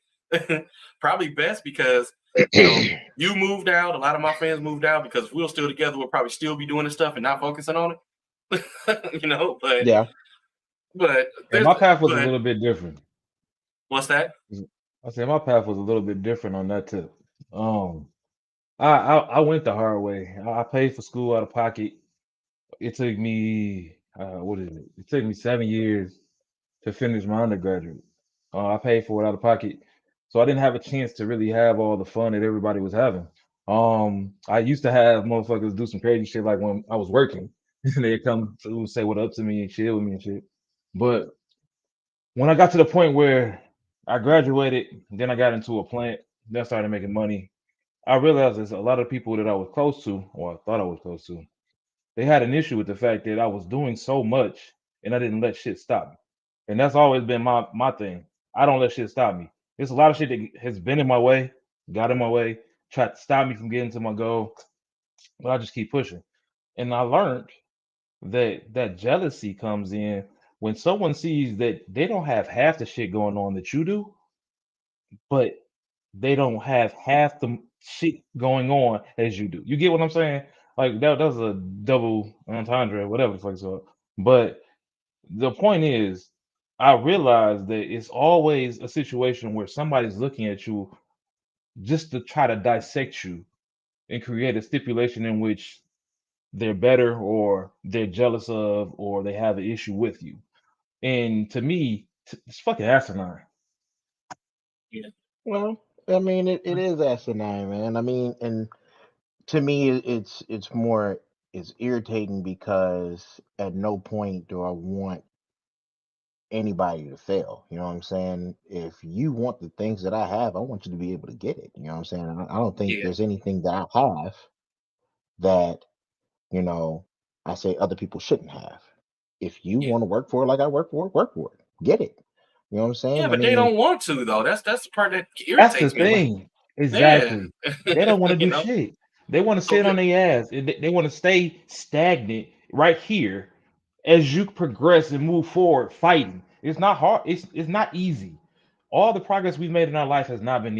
Probably best because you moved out. A lot of my friends moved out because if we were still together, we'll probably still be doing this stuff and not focusing on it. But Yeah. but And there's my path was a but little bit different. what's that? I said my path was a little bit different on that tip. Um, I went the hard way. I paid for school out of pocket. It took me what is it? It took me 7 years to finish my undergraduate. I paid for it out of pocket, so I didn't have a chance to really have all the fun that everybody was having. I used to have motherfuckers do some crazy shit like when I was working, and they'd come to say what up to me and chill with me and shit. But when I got to the point where I graduated, then I got into a plant, then I started making money. I realized there's a lot of people that I was close to, or I thought I was close to, they had an issue with the fact that I was doing so much and I didn't let shit stop me. And that's always been my thing. I don't let shit stop me. There's a lot of shit that has been in my way, got in my way, tried to stop me from getting to my goal, but I just keep pushing. And I learned that jealousy comes in when someone sees that they don't have half the shit going on that you do, but they don't have half the shit going on as you do. You get what I'm saying? Like that's a double entendre, whatever the fuck it's called. But the point is, I realize that it's always a situation where somebody's looking at you just to try to dissect you and create a stipulation in which they're better or they're jealous of or they have an issue with you. And to me, it's fucking asinine. Yeah. Well, I mean, it is asinine, man. I mean, and to me, it's irritating because at no point do I want anybody to fail. You know what I'm saying? If you want the things that I have, I want you to be able to get it. You know what I'm saying? I don't think Yeah. there's anything that I have that, you know, I say other people shouldn't have. if you Yeah. want to work for it like I work for it. Get it. You know what I'm saying? Yeah, I but they mean, don't want to though. That's the part that That's the irritates me. Like, thing. yeah, Exactly. They don't want to you do know. shit. They want to So sit on their ass. They want to stay stagnant right here as you progress and move forward fighting. It's not hard. It's not easy. All the progress we've made in our life has not been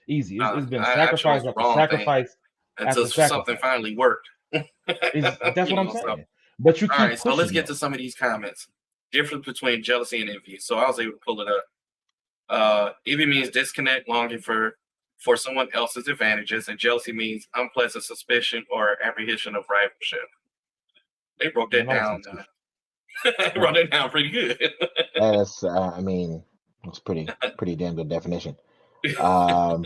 easy. It's been I chose sacrifice the after wrong thing sacrifice until after something sacrifice. finally worked. That's what I'm So saying. But you all keep right, so let's pushing get to though. some of these comments. Difference between jealousy and envy. So I was able to pull it up. Envy means disconnect, longing for someone else's advantages, and jealousy means unpleasant suspicion or apprehension of rivalship. They broke that Man, I was down. some They wrote that down pretty good. that's I mean, it's pretty damn good definition. Um,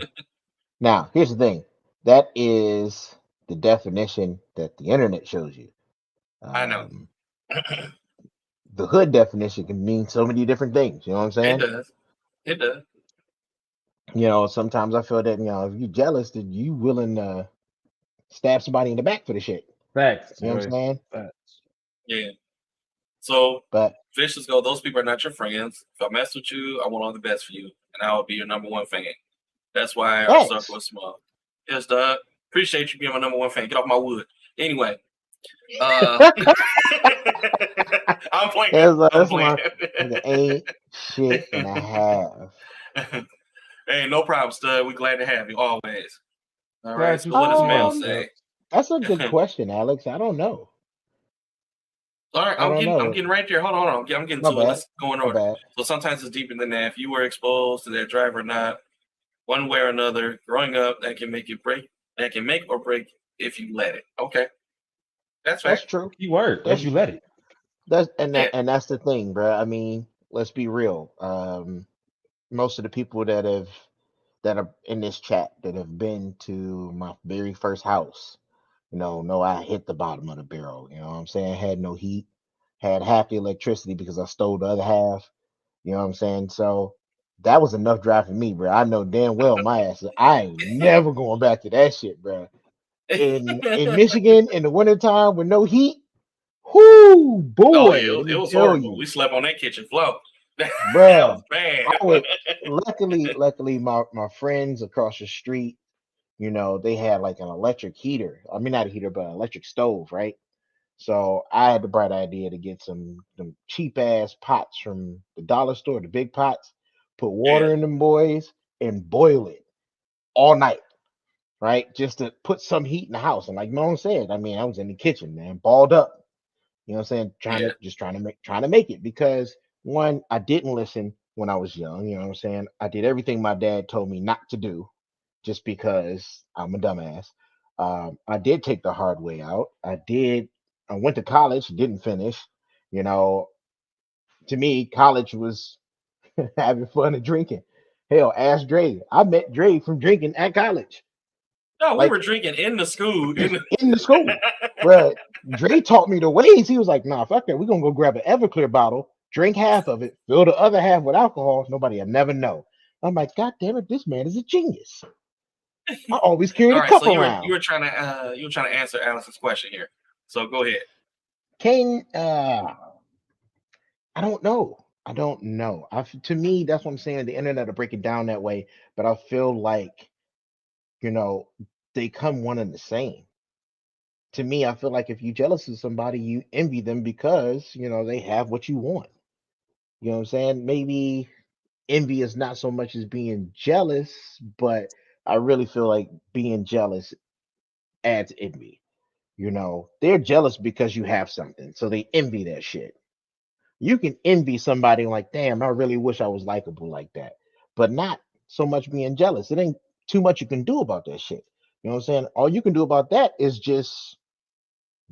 now here's the thing. That is the definition that the internet shows you. I know. The hood definition can mean so many different things. You know what I'm It saying? does. It does. You know, sometimes I feel that, you know, if you're jealous, that you willing to stab somebody in the back for the shit. facts, You know what I'm boy. saying? Facts. Yeah. So But Vicious go, those people are not your friends. If I mess with you, I want all the best for you, and I will be your number one fan. That's why our circle thanks. is small. Yes, Doug. Appreciate you being my number one fan. Get off my wood. Anyway. I'm playing. I'm That's playing. the ain't shit and a half. Hey, no problem, Stud. We're glad to have you always. All right. Glad you So what does said Mel that, say? That's a good question, Alex. I don't know. All right, I don't I'm know. getting right there. Hold on. I'm getting My to it. bad. Let's go in My order. bad. So sometimes it's deeper than that. If you were exposed to that drive or not, one way or another, growing up, that can make you break. That can make or break if you let it. Okay, that's That's fact. true. key word. That's If you let it. Yeah, and that's the thing, bro. I mean, let's be real. Most of the people that are in this chat that have been to my very first house, know I hit the bottom of the barrel. You know what I'm saying? Had no heat, had half the electricity because I stole the other half. You know what I'm saying? So that was enough drive for me, bro. I know damn well my ass. I ain't never going back to that shit, bro. In Michigan in the wintertime with no heat, whoo Oh boy, yeah, let it me was tell horrible. you, We slept on that kitchen floor. That was bruh. bad. I would luckily my friends across the street, they had like an electric heater. I mean not a heater, but an electric stove, right? So I had the bright idea to get some cheap ass pots from the dollar store, the big pots, put Yeah, water in them boys and boil it all night, right? Just to put some heat in the house. And like Moan said, I mean, I was in the kitchen, man, balled up. You know what I'm saying? yeah, Trying to make it because one, I didn't listen when I was young. You know what I'm saying? I did everything my dad told me not to do, just because I'm a dumbass. I did take the hard way out. I went to college, didn't finish. You know, to me, college was having fun and drinking. Hell, ask Dre. I met Dre from drinking at college, no, we like were drinking in the school. in the school. But Dre taught me the ways. He was like, nah, fuck that. We're gonna go grab an Everclear bottle, drink half of it, fill the other half with alcohol. Nobody will never know. I'm like, God damn it, this man is a genius. I always carried All a right, so cup you around. were trying to answer Alice's question here. So go ahead. Kane, I don't know. I don't know. To me, that's what I'm saying. The internet will break it down that way, but I feel like, you know, they come one and the same. To me, I feel like if you're jealous of somebody, you envy them because, they have what you want. You know what I'm saying? Maybe envy is not so much as being jealous, but I really feel like being jealous adds envy. They're jealous because you have something, so they envy that shit. You can envy somebody like, damn, I really wish I was likable like that, but not so much being jealous. It ain't too much you can do about that shit. You know what I'm saying? All you can do about that is just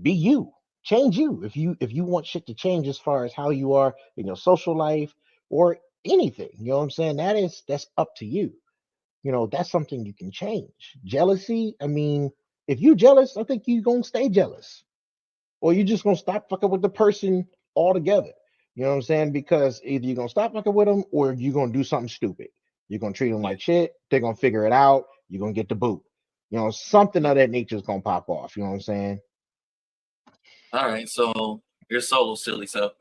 be you, change you. If you want shit to change as far as how you are in your social life or anything, you know what I'm saying? That's up to you. That's something you can change. Jealousy, I mean, if you jealous, I think you gonna stay jealous, or you just gonna stop fucking with the person altogether. You know what I'm saying? Because either you're gonna stop fucking with them or you're gonna do something stupid. You're gonna treat them Yeah, like shit. They're gonna figure it out. You're gonna get the boot. Something yeah. of that nature is gonna pop off. You know what I'm saying? All right, so you're solo silly. So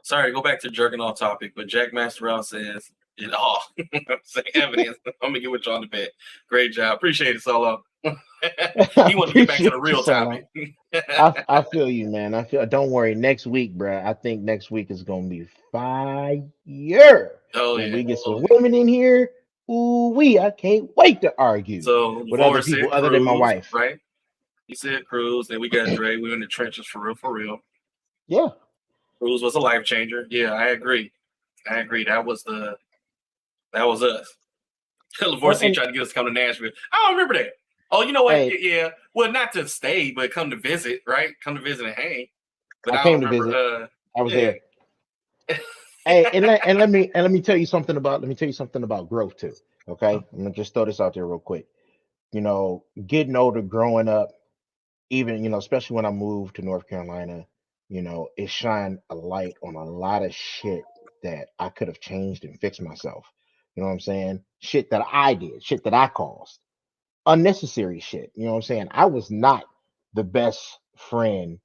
Sorry, go back to jerking off topic, but Jack Masterell says it all. Say evidence. I'm gonna get with you on the bed. Great job. Appreciate it, Solo. He wanted to get back to the Appreciate you real so long. topic. I feel you, man. I feel. Don't worry. Next week, bruh. I think next week is gonna be fire. Oh When yeah. we get some women in here, ooh wee! I can't wait to argue So with other Lord people said other than my Cruz, wife. right? He said Cruz. Then we got Dre. We're in the trenches for real, for real. Yeah. Cruz was a life changer. Yeah, I agree. That was us. Lavorsy And tried to get us to come to Nashville. I don't remember that. Oh, you know what? hey, Yeah. Well, not to stay, but come to visit, right? Come to visit and hang. But I I don't came to visit. remember. I was Yeah. there. Hey, and let me tell you something about growth too. Okay, I'm gonna just throw this out there real quick. You know, getting older, growing up, even especially when I moved to North Carolina, it shined a light on a lot of shit that I could have changed and fixed myself. You know what I'm saying? Shit that I did, shit that I caused, unnecessary shit. You know what I'm saying? I was not the best friend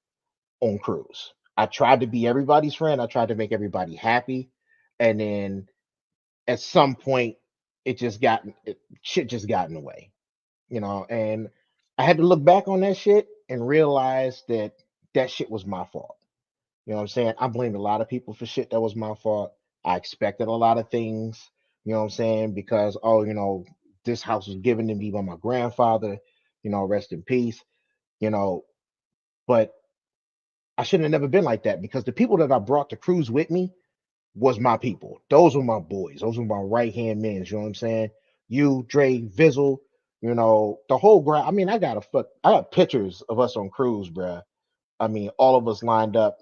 on cruise. I tried to be everybody's friend. I tried to make everybody happy, and then at some point, shit just got in the way, and I had to look back on that shit and realize that that shit was my fault. You know what I'm saying? I blamed a lot of people for shit that was my fault. I expected a lot of things, you know what I'm saying? Because, oh, this house was given to me by my grandfather, rest in peace, you know, but I shouldn't have never been like that because the people that I brought to cruise with me was my people. Those were my boys. Those were my right hand men. You know what I'm saying? You, Dre, Vizzle, the whole grind. I mean, I got pictures of us on cruise, bruh. I mean, all of us lined up.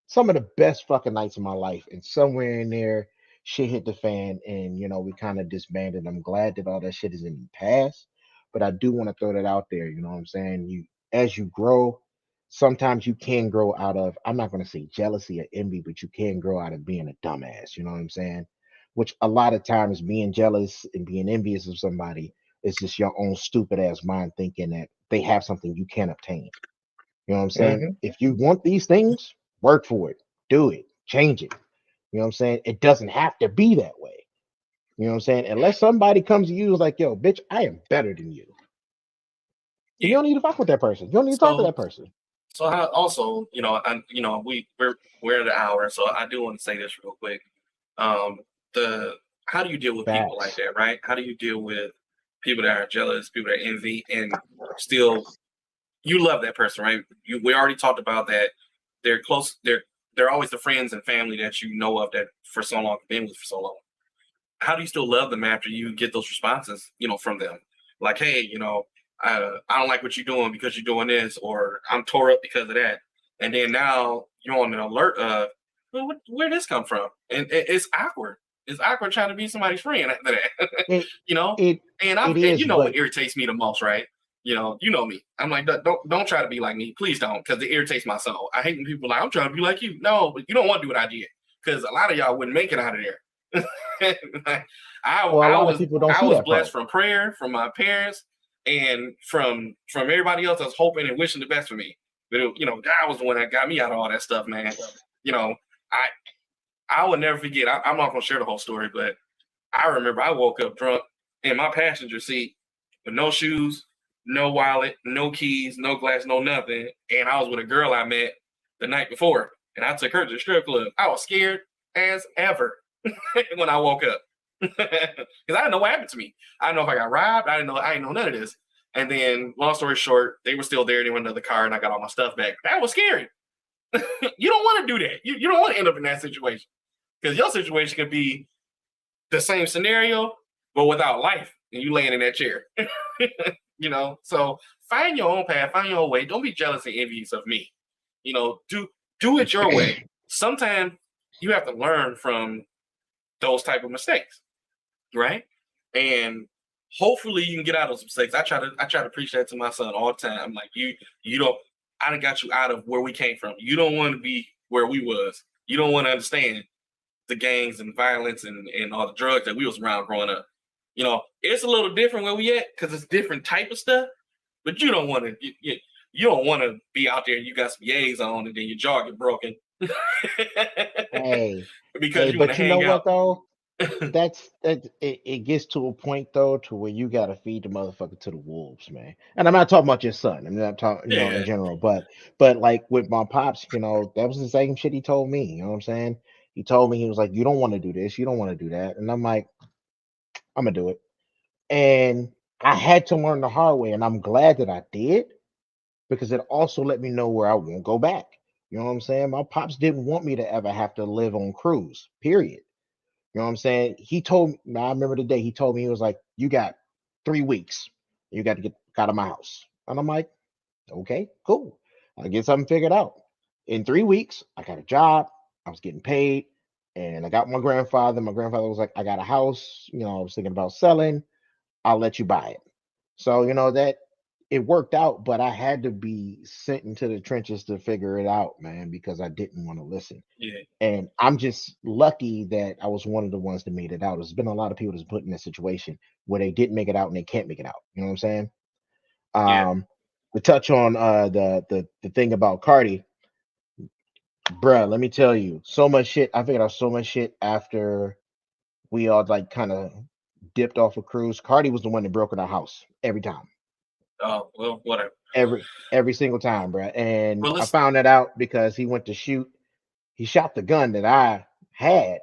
Some of the best fucking nights of my life. And somewhere in there, shit hit the fan and we kind of disbanded. I'm glad that all that shit is in the past. But I do want to throw that out there. You know what I'm saying? As you grow, sometimes you can grow out of, I'm not going to say jealousy or envy, but you can grow out of being a dumbass. You know what I'm saying? Which a lot of times being jealous and being envious of somebody is just your own stupid ass mind thinking that they have something you can't obtain. You know what I'm saying? Mhm. If you want these things, work for it, do it, change it. You know what I'm saying? It doesn't have to be that way. You know what I'm saying? Unless somebody comes to you and is like, yo, bitch, I am better than you. And you Yeah. don't need to fuck with that person. You don't need to talk to So that person. so how also, we're at an hour, so I do want to say this real quick. The How do you deal with people like Facts. that, right? How do you deal with people that are jealous, people that envy, and still you love that person, right? We already talked about that. They're close. They're always the friends and family that you know of that for so long, been with for so long. How do you still love them after you get those responses, from them? Like, hey, I don't like what you're doing because you're doing this, or I'm tore up because of that. And then now you're on an alert of, well, where this come from? And it's awkward. It's awkward trying to be somebody's friend after that, It you know. it And it and is, you know what but irritates me the most, right? You know me. I'm like, don't try to be like me, please don't, because it irritates my soul. I hate when people are like, I'm trying to be like you. No, but you don't want to do what I did, because a lot of y'all wouldn't make it out of there. well, a I lot of was people don't I see was that blessed part. from prayer from my parents and from everybody else that's hoping and wishing the best for me. But God was the one that got me out of all that stuff, man. You know, I I would never forget. I'm not gonna share the whole story, but I remember I woke up drunk in my passenger seat with no shoes, no wallet, no keys, no glass, no nothing. And I was with a girl I met the night before, and I took her to the strip club. I was scared as ever when I woke up because I didn't know what happened to me. I didn't know if I got robbed. I didn't know none of this. And then, long story short, they were still there. They went to the car, and I got all my stuff back. That was scary. You don't want to do that. You don't want to end up in that situation because your situation could be the same scenario, but without life, and you laying in that chair. So find your own path, find your own way. Don't be jealous and envious of me. Do it your way. Sometimes you have to learn from those type of mistakes, right? And hopefully you can get out of those mistakes. I try to preach that to my son all the time. I'm like, you don't I done got you out of where we came from. You don't want to be where we was. You don't want to understand the gangs and violence and all the drugs that we was around growing up. It's a little different where we at because it's different type of stuff. But you don't want to be out there and you got some yays on and then your jaw get broken Hey, because hey, you want to but you know hang what out. though? It gets to a point though to where you gotta feed the motherfucker to the wolves, man. And I'm not talking about your son. I'm not talking, in Yeah, general. But like with my pops, that was the same shit he told me. You know what I'm saying? He told me he was like, "You don't want to do this. You don't want to do that," and I'm like, "I'm gonna do it." And I had to learn the hard way, and I'm glad that I did because it also let me know where I won't go back. You know what I'm saying? My pops didn't want me to ever have to live on cruise. Period. You know what I'm saying? He told me, now I remember the day he told me, he was like, "You got 3 weeks. You got to get out of my house." And I'm like, "Okay, cool. I get something figured out." In 3 weeks, I got a job. I was getting paid. And I got my grandfather. My grandfather was like, "I got a house. I was thinking about selling. I'll let you buy it." So, that it worked out, but I had to be sent into the trenches to figure it out, man, because I didn't want to listen. yeah, And I'm just lucky that I was one of the ones that made it out. There's been a lot of people that's put in a situation where they didn't make it out and they can't make it out. You know what I'm saying? yeah. To touch on the thing about Cardi, bruh, let me tell you, so much shit. I figured out so much shit after we all like kind of dipped off a cruise. Cardi was the one that broke in our house every time. Oh well, whatever. Every single time, bruh. And Well, I let's. found that out because he went to shoot. He shot the gun that I had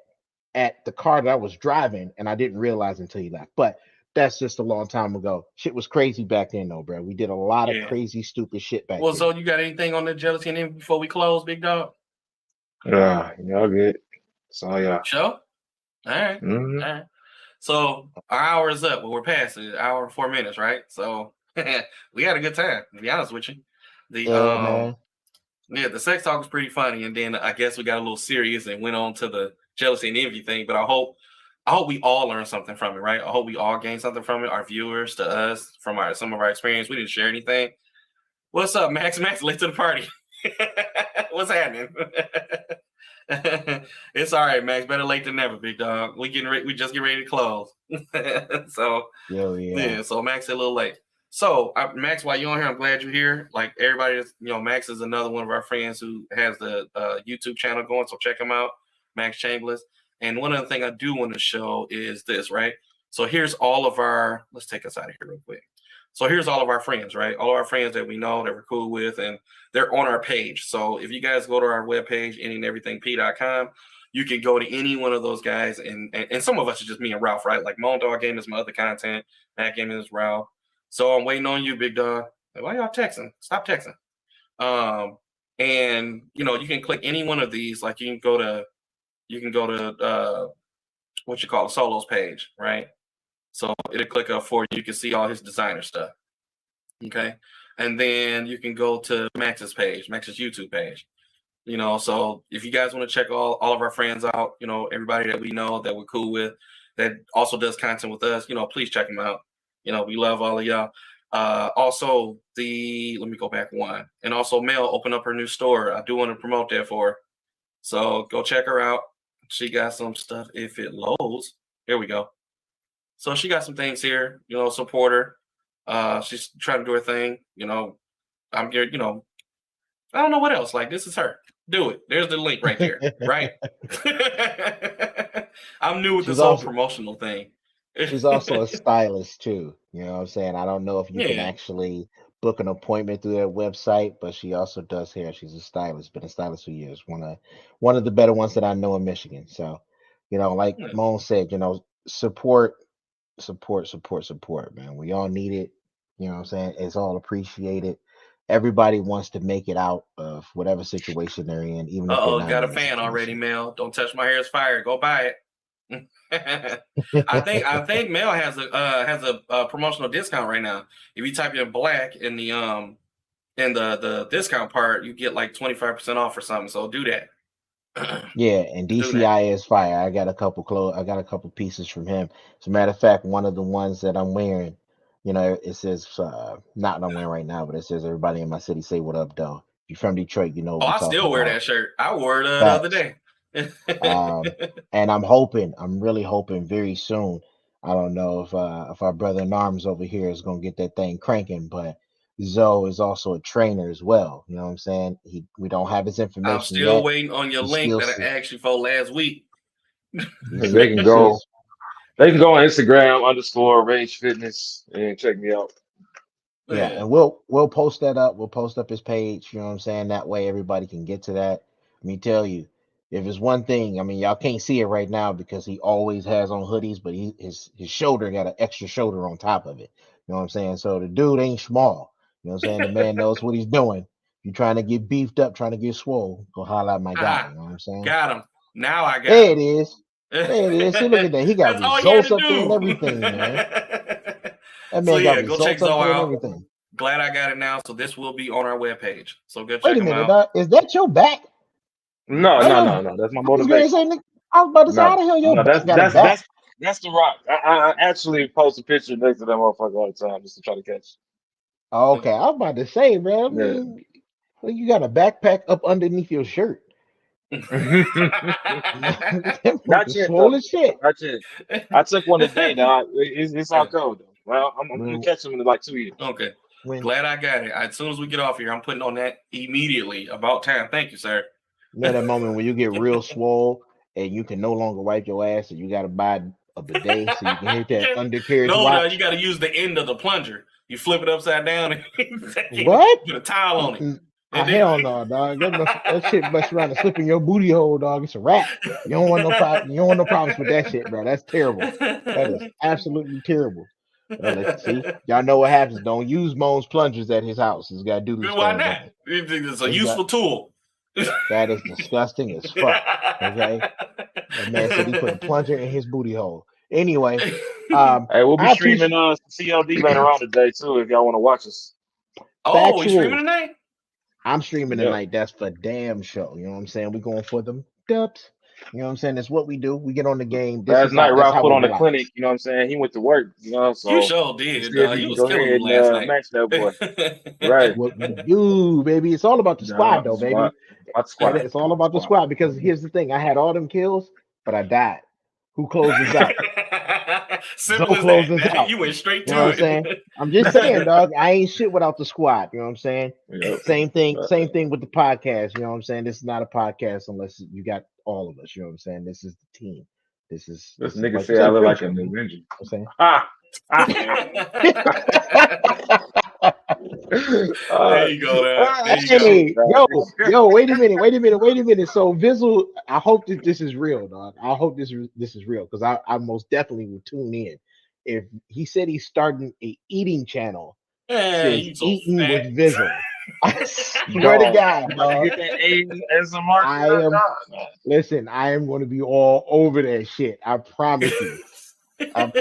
at the car that I was driving, and I didn't realize until he left. But that's just a long time ago. Shit was crazy back then, though, bro. We did a lot of Yeah. crazy, stupid shit back Well, then. so you got anything on the jealousy and envy before we close, big dog? Yeah, y'all good. So yeah. Sure. All right. Mm-hmm. All right. So our hour is up. Well, we're past it. Hour and 4 minutes, right? So we had a good time. To be honest with you, the Yeah, man. yeah, the sex talk was pretty funny, and then I guess we got a little serious and went on to the jealousy and envy thing. But I hope we all learned something from it, right? I hope we all gained something from it. Our viewers, to us, from some of our experience. We didn't share anything. What's up, Max? Max, late to the party. What's happening? It's all right, Max. Better late than never, big dog. We just get ready to close. So Yo, yeah. yeah, so Max a little late. So Max, while you're on here, I'm glad you're here. Like everybody, Max is another one of our friends who has the YouTube channel going. So check him out, Max Chambliss. And one other thing I do want to show is this, right? So here's all of our. Let's take us out of here real quick. So here's all of our friends, right? All of our friends that we know that we're cool with, and they're on our page. So if you guys go to our webpage, anyandeverythingp.com, you can go to any one of those guys, and some of us are just me and Ralph, right? Like Moan Dog Game is my other content, Matt Game is Ralph. So I'm waiting on you, big dog. Like, why y'all texting? Stop texting. And you can click any one of these. Like you can go to what you call a solos page, right? So it'll click up for you. You can see all his designer stuff. Okay. And then you can go to Max's page, Max's YouTube page. So if you guys want to check all of our friends out, everybody that we know that we're cool with, that also does content with us, please check them out. We love all of y'all. Also, let me go back one. And also, Mel opened up her new store. I do want to promote that for her. So go check her out. She got some stuff if it loads. Here we go. So she got some things here, support her. She's trying to do her thing. I'm here, I don't know what else. Like, this is her. Do it. There's the link right there. Right. I'm new with She's this whole also promotional thing. she's also a stylist too. You know what I'm saying? I don't know if you can Yeah. actually book an appointment through their website, but she also does hair. She's a stylist, been a stylist for years. One of the better ones that I know in Michigan. So, like Yeah. Moan said, support, support, man. We all need it. You know what I'm saying? It's all appreciated. Everybody wants to make it out of whatever situation they're in, even if they're Uh-oh, not got a in the fan already, situation. Mel. Don't touch my hair is fire. Go buy it. I think Mel has a promotional discount right now. If you type in black in the discount part, you get like 25% off or something. So do that. Yeah, and Do that. DCI is fire. I got a couple I got a couple pieces from him. As a matter of fact, one of the ones that I'm wearing, it says not what I'm wearing right now, but it says everybody in my city say what up, though. If you're from Detroit, you know Oh, what we I talking still wear about. that shirt. I wore it the other Facts. day. And I'm really hoping very soon. I don't know if our brother in arms over here is gonna get that thing cranking, but Zoe is also a trainer as well. You know what I'm saying? We don't have his information I'm still yet. waiting on your He link still that I says- asked you for last week. They can go. They can go on Instagram _Rage Fitness and check me out. Yeah, Man. and we'll post that up. We'll post up his page. You know what I'm saying? That way everybody can get to that. Let me tell you, if it's one thing, I mean, y'all can't see it right now because he always has on hoodies, but his shoulder got an extra shoulder on top of it. You know what I'm saying? So the dude ain't small. You know what I'm saying? The man knows what he's doing. You trying to get beefed up, trying to get swole, go holler at my guy. You know what I'm saying? Got him. Now I got There him. it is. There it is. See, look at that. He got That's all you had results to up there and do. everything, man. That man So got yeah, go check results up Zoe there and out. everything. Glad I got it now. So this will be on our webpage. So go check Wait a them minute, out. dog. Is that your back? No. That's my I was gonna motivation. say, nigga, I was about to say, how the hell your No, back got a back? that's the rock. I actually post a picture next to that motherfucker all the time just to try to catch. Oh, okay, I was about to say, bro. I Yeah. mean, well, you got a backpack up underneath your shirt. Not yet, Swole though. as shit. Not yet. I took one today, dog. It's all cold though. Well, I'm gonna catch him in like 2 years. Okay. When Glad I got it. As soon as we get off here, I'm putting on that immediately. About time. Thank you, sir. you know that moment when you get real swole and you can no longer wipe your ass, and you got to buy a bidet so you can hit that undercarriage No, watch. you got to use the end of the plunger. You flip it upside down and What? put a towel on it. Hell no, dog. That shit mess around and slip in your booty hole, dog. It's a wrap. You don't want no problem. You don't want no problems with that shit, bro. That's terrible. That is absolutely terrible. Let's see. Y'all know what happens. Don't use Moan's plungers at his house. He's got doodle Why stains on not? it. It's a useful tool. That is disgusting as fuck. Okay. That man said he put a plunger in his booty hole. Anyway, hey, we'll be streaming CLD later on today too if y'all want to watch us. Oh, we streaming tonight? I'm streaming tonight. That's for damn show. You know what I'm saying? We're going for them dubs. You know what I'm saying? That's what we do. We get on the game. Last night, Ralph put on the clinic. You know what I'm saying? He went to work. You know, so you sure did. He was killing you last night. Match that boy. Right. What we do, baby. It's all about the squad, though, baby. Squad. It's all about the squad because here's the thing: I had all them kills, but I died. Who closed us out? Simple as that. You went straight to you know what I'm saying? I'm just saying, dog. I ain't shit without the squad. You know what I'm saying? Yep. Same thing with the podcast. You know what I'm saying? This is not a podcast unless you got all of us. You know what I'm saying? This is the team. This nigga said I look like an Avenger. I'm saying. There you go. Hey, yo, wait a minute. So Vizzle, I hope that this is real, dog. I hope this is real because I most definitely will tune in. If he said he's starting a eating channel, says eating with Vizzle. I swear to God, dog. Listen, I am going to be all over that shit. I promise you. I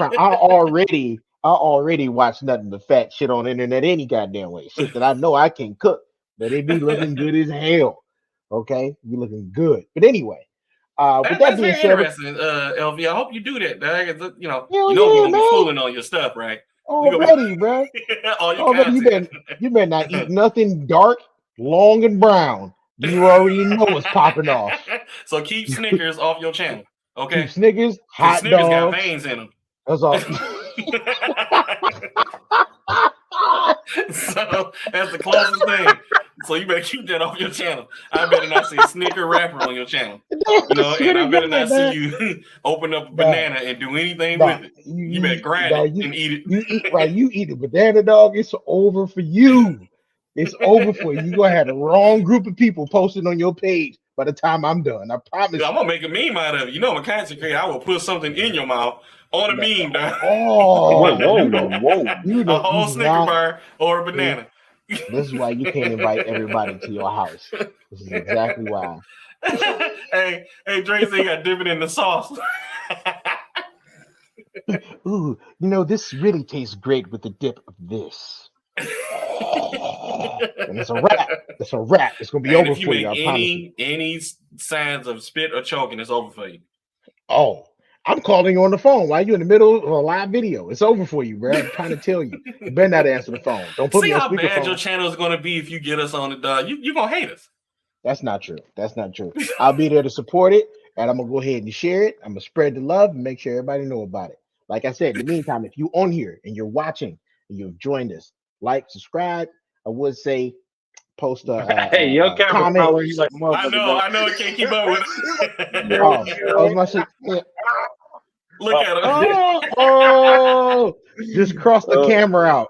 already watch nothing but fat shit on the internet any goddamn way. Shit that I know I can cook, but it be looking good as hell. Okay, be looking good. But anyway, with that being said, interesting, LV. I hope you do that. You know we're gonna be fooling on your stuff, right? Already, bro. You better not eat nothing dark, long, and brown. You already know what's popping off. So keep Snickers off your channel. Okay. Keep Snickers, hot Snickers dogs. Got veins in them. That's all. So that's the closest thing. So you better keep that off your channel. I better not see Snicker wrapper on your channel. You know, and I better not see you open up a banana and do anything with it. You better grind it and eat it. You eat a banana, dog. It's over for you. It's over for you. You're gonna have the wrong group of people posting on your page by the time I'm done. I promise. I'm gonna make a meme out of it. You know, I'm a content creator. I will put something in your mouth on a meme, dog. Oh, whoa. A whole Snicker bar or a banana. This is why you can't invite everybody to your house. This is exactly why. hey, Dre said you got to dip it in the sauce. Ooh, this really tastes great with the dip of this. And it's a wrap. It's a wrap. It's gonna be over for you. I promise you. Any signs of spit or choking, it's over for you. Oh, I'm calling you on the phone while you're in the middle of a live video. It's over for you, bro. I'm trying to tell you. You better not answer the phone. Don't put me on speakerphone. See how bad your channel is gonna be if you get us on it, dog. You're gonna hate us. That's not true. I'll be there to support it, and I'm gonna go ahead and share it. I'm gonna spread the love and make sure everybody know about it. Like I said, in the meantime, if you're on here and you're watching and you've joined us, like, subscribe, I would say post Hey, your a camera comment. following you like a motherfucker. I know, it can't keep up with it. Oh, I was about to say, Look at him. oh, just cross the camera out.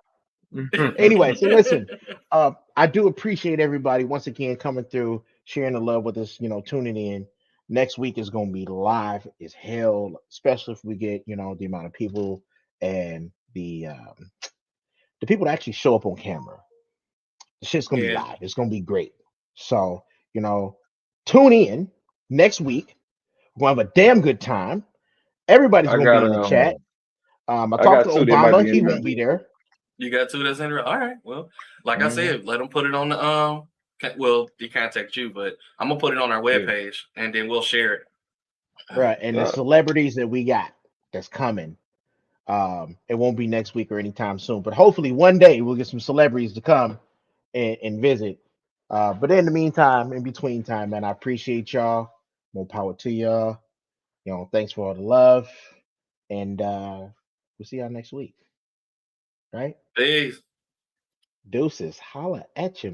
Mhm. Anyway, so listen, I do appreciate everybody once again coming through, sharing the love with us, tuning in. Next week is going to be live as hell, especially if we get, the amount of people and the people that actually show up on camera. The shit's going to be Yeah. live. It's going to be great. So, tune in next week. We're going to have a damn good time. Everybody's I going to be got in the chat. I I talked to got two that might Obama. be He in won't there. be there. You got two that's in there. All right. Well, like I Mhm. said, let them put it on the well, he contact you, but I'm gonna put it on our webpage and then we'll share it. Right. And the celebrities that we got that's coming. It won't be next week or anytime soon, but hopefully one day we'll get some celebrities to come and visit. But in the meantime, in between time, man, I appreciate y'all. More power to y'all. Thanks for all the love. And we'll see y'all next week. Right? Peace. Deuces. Holla at you.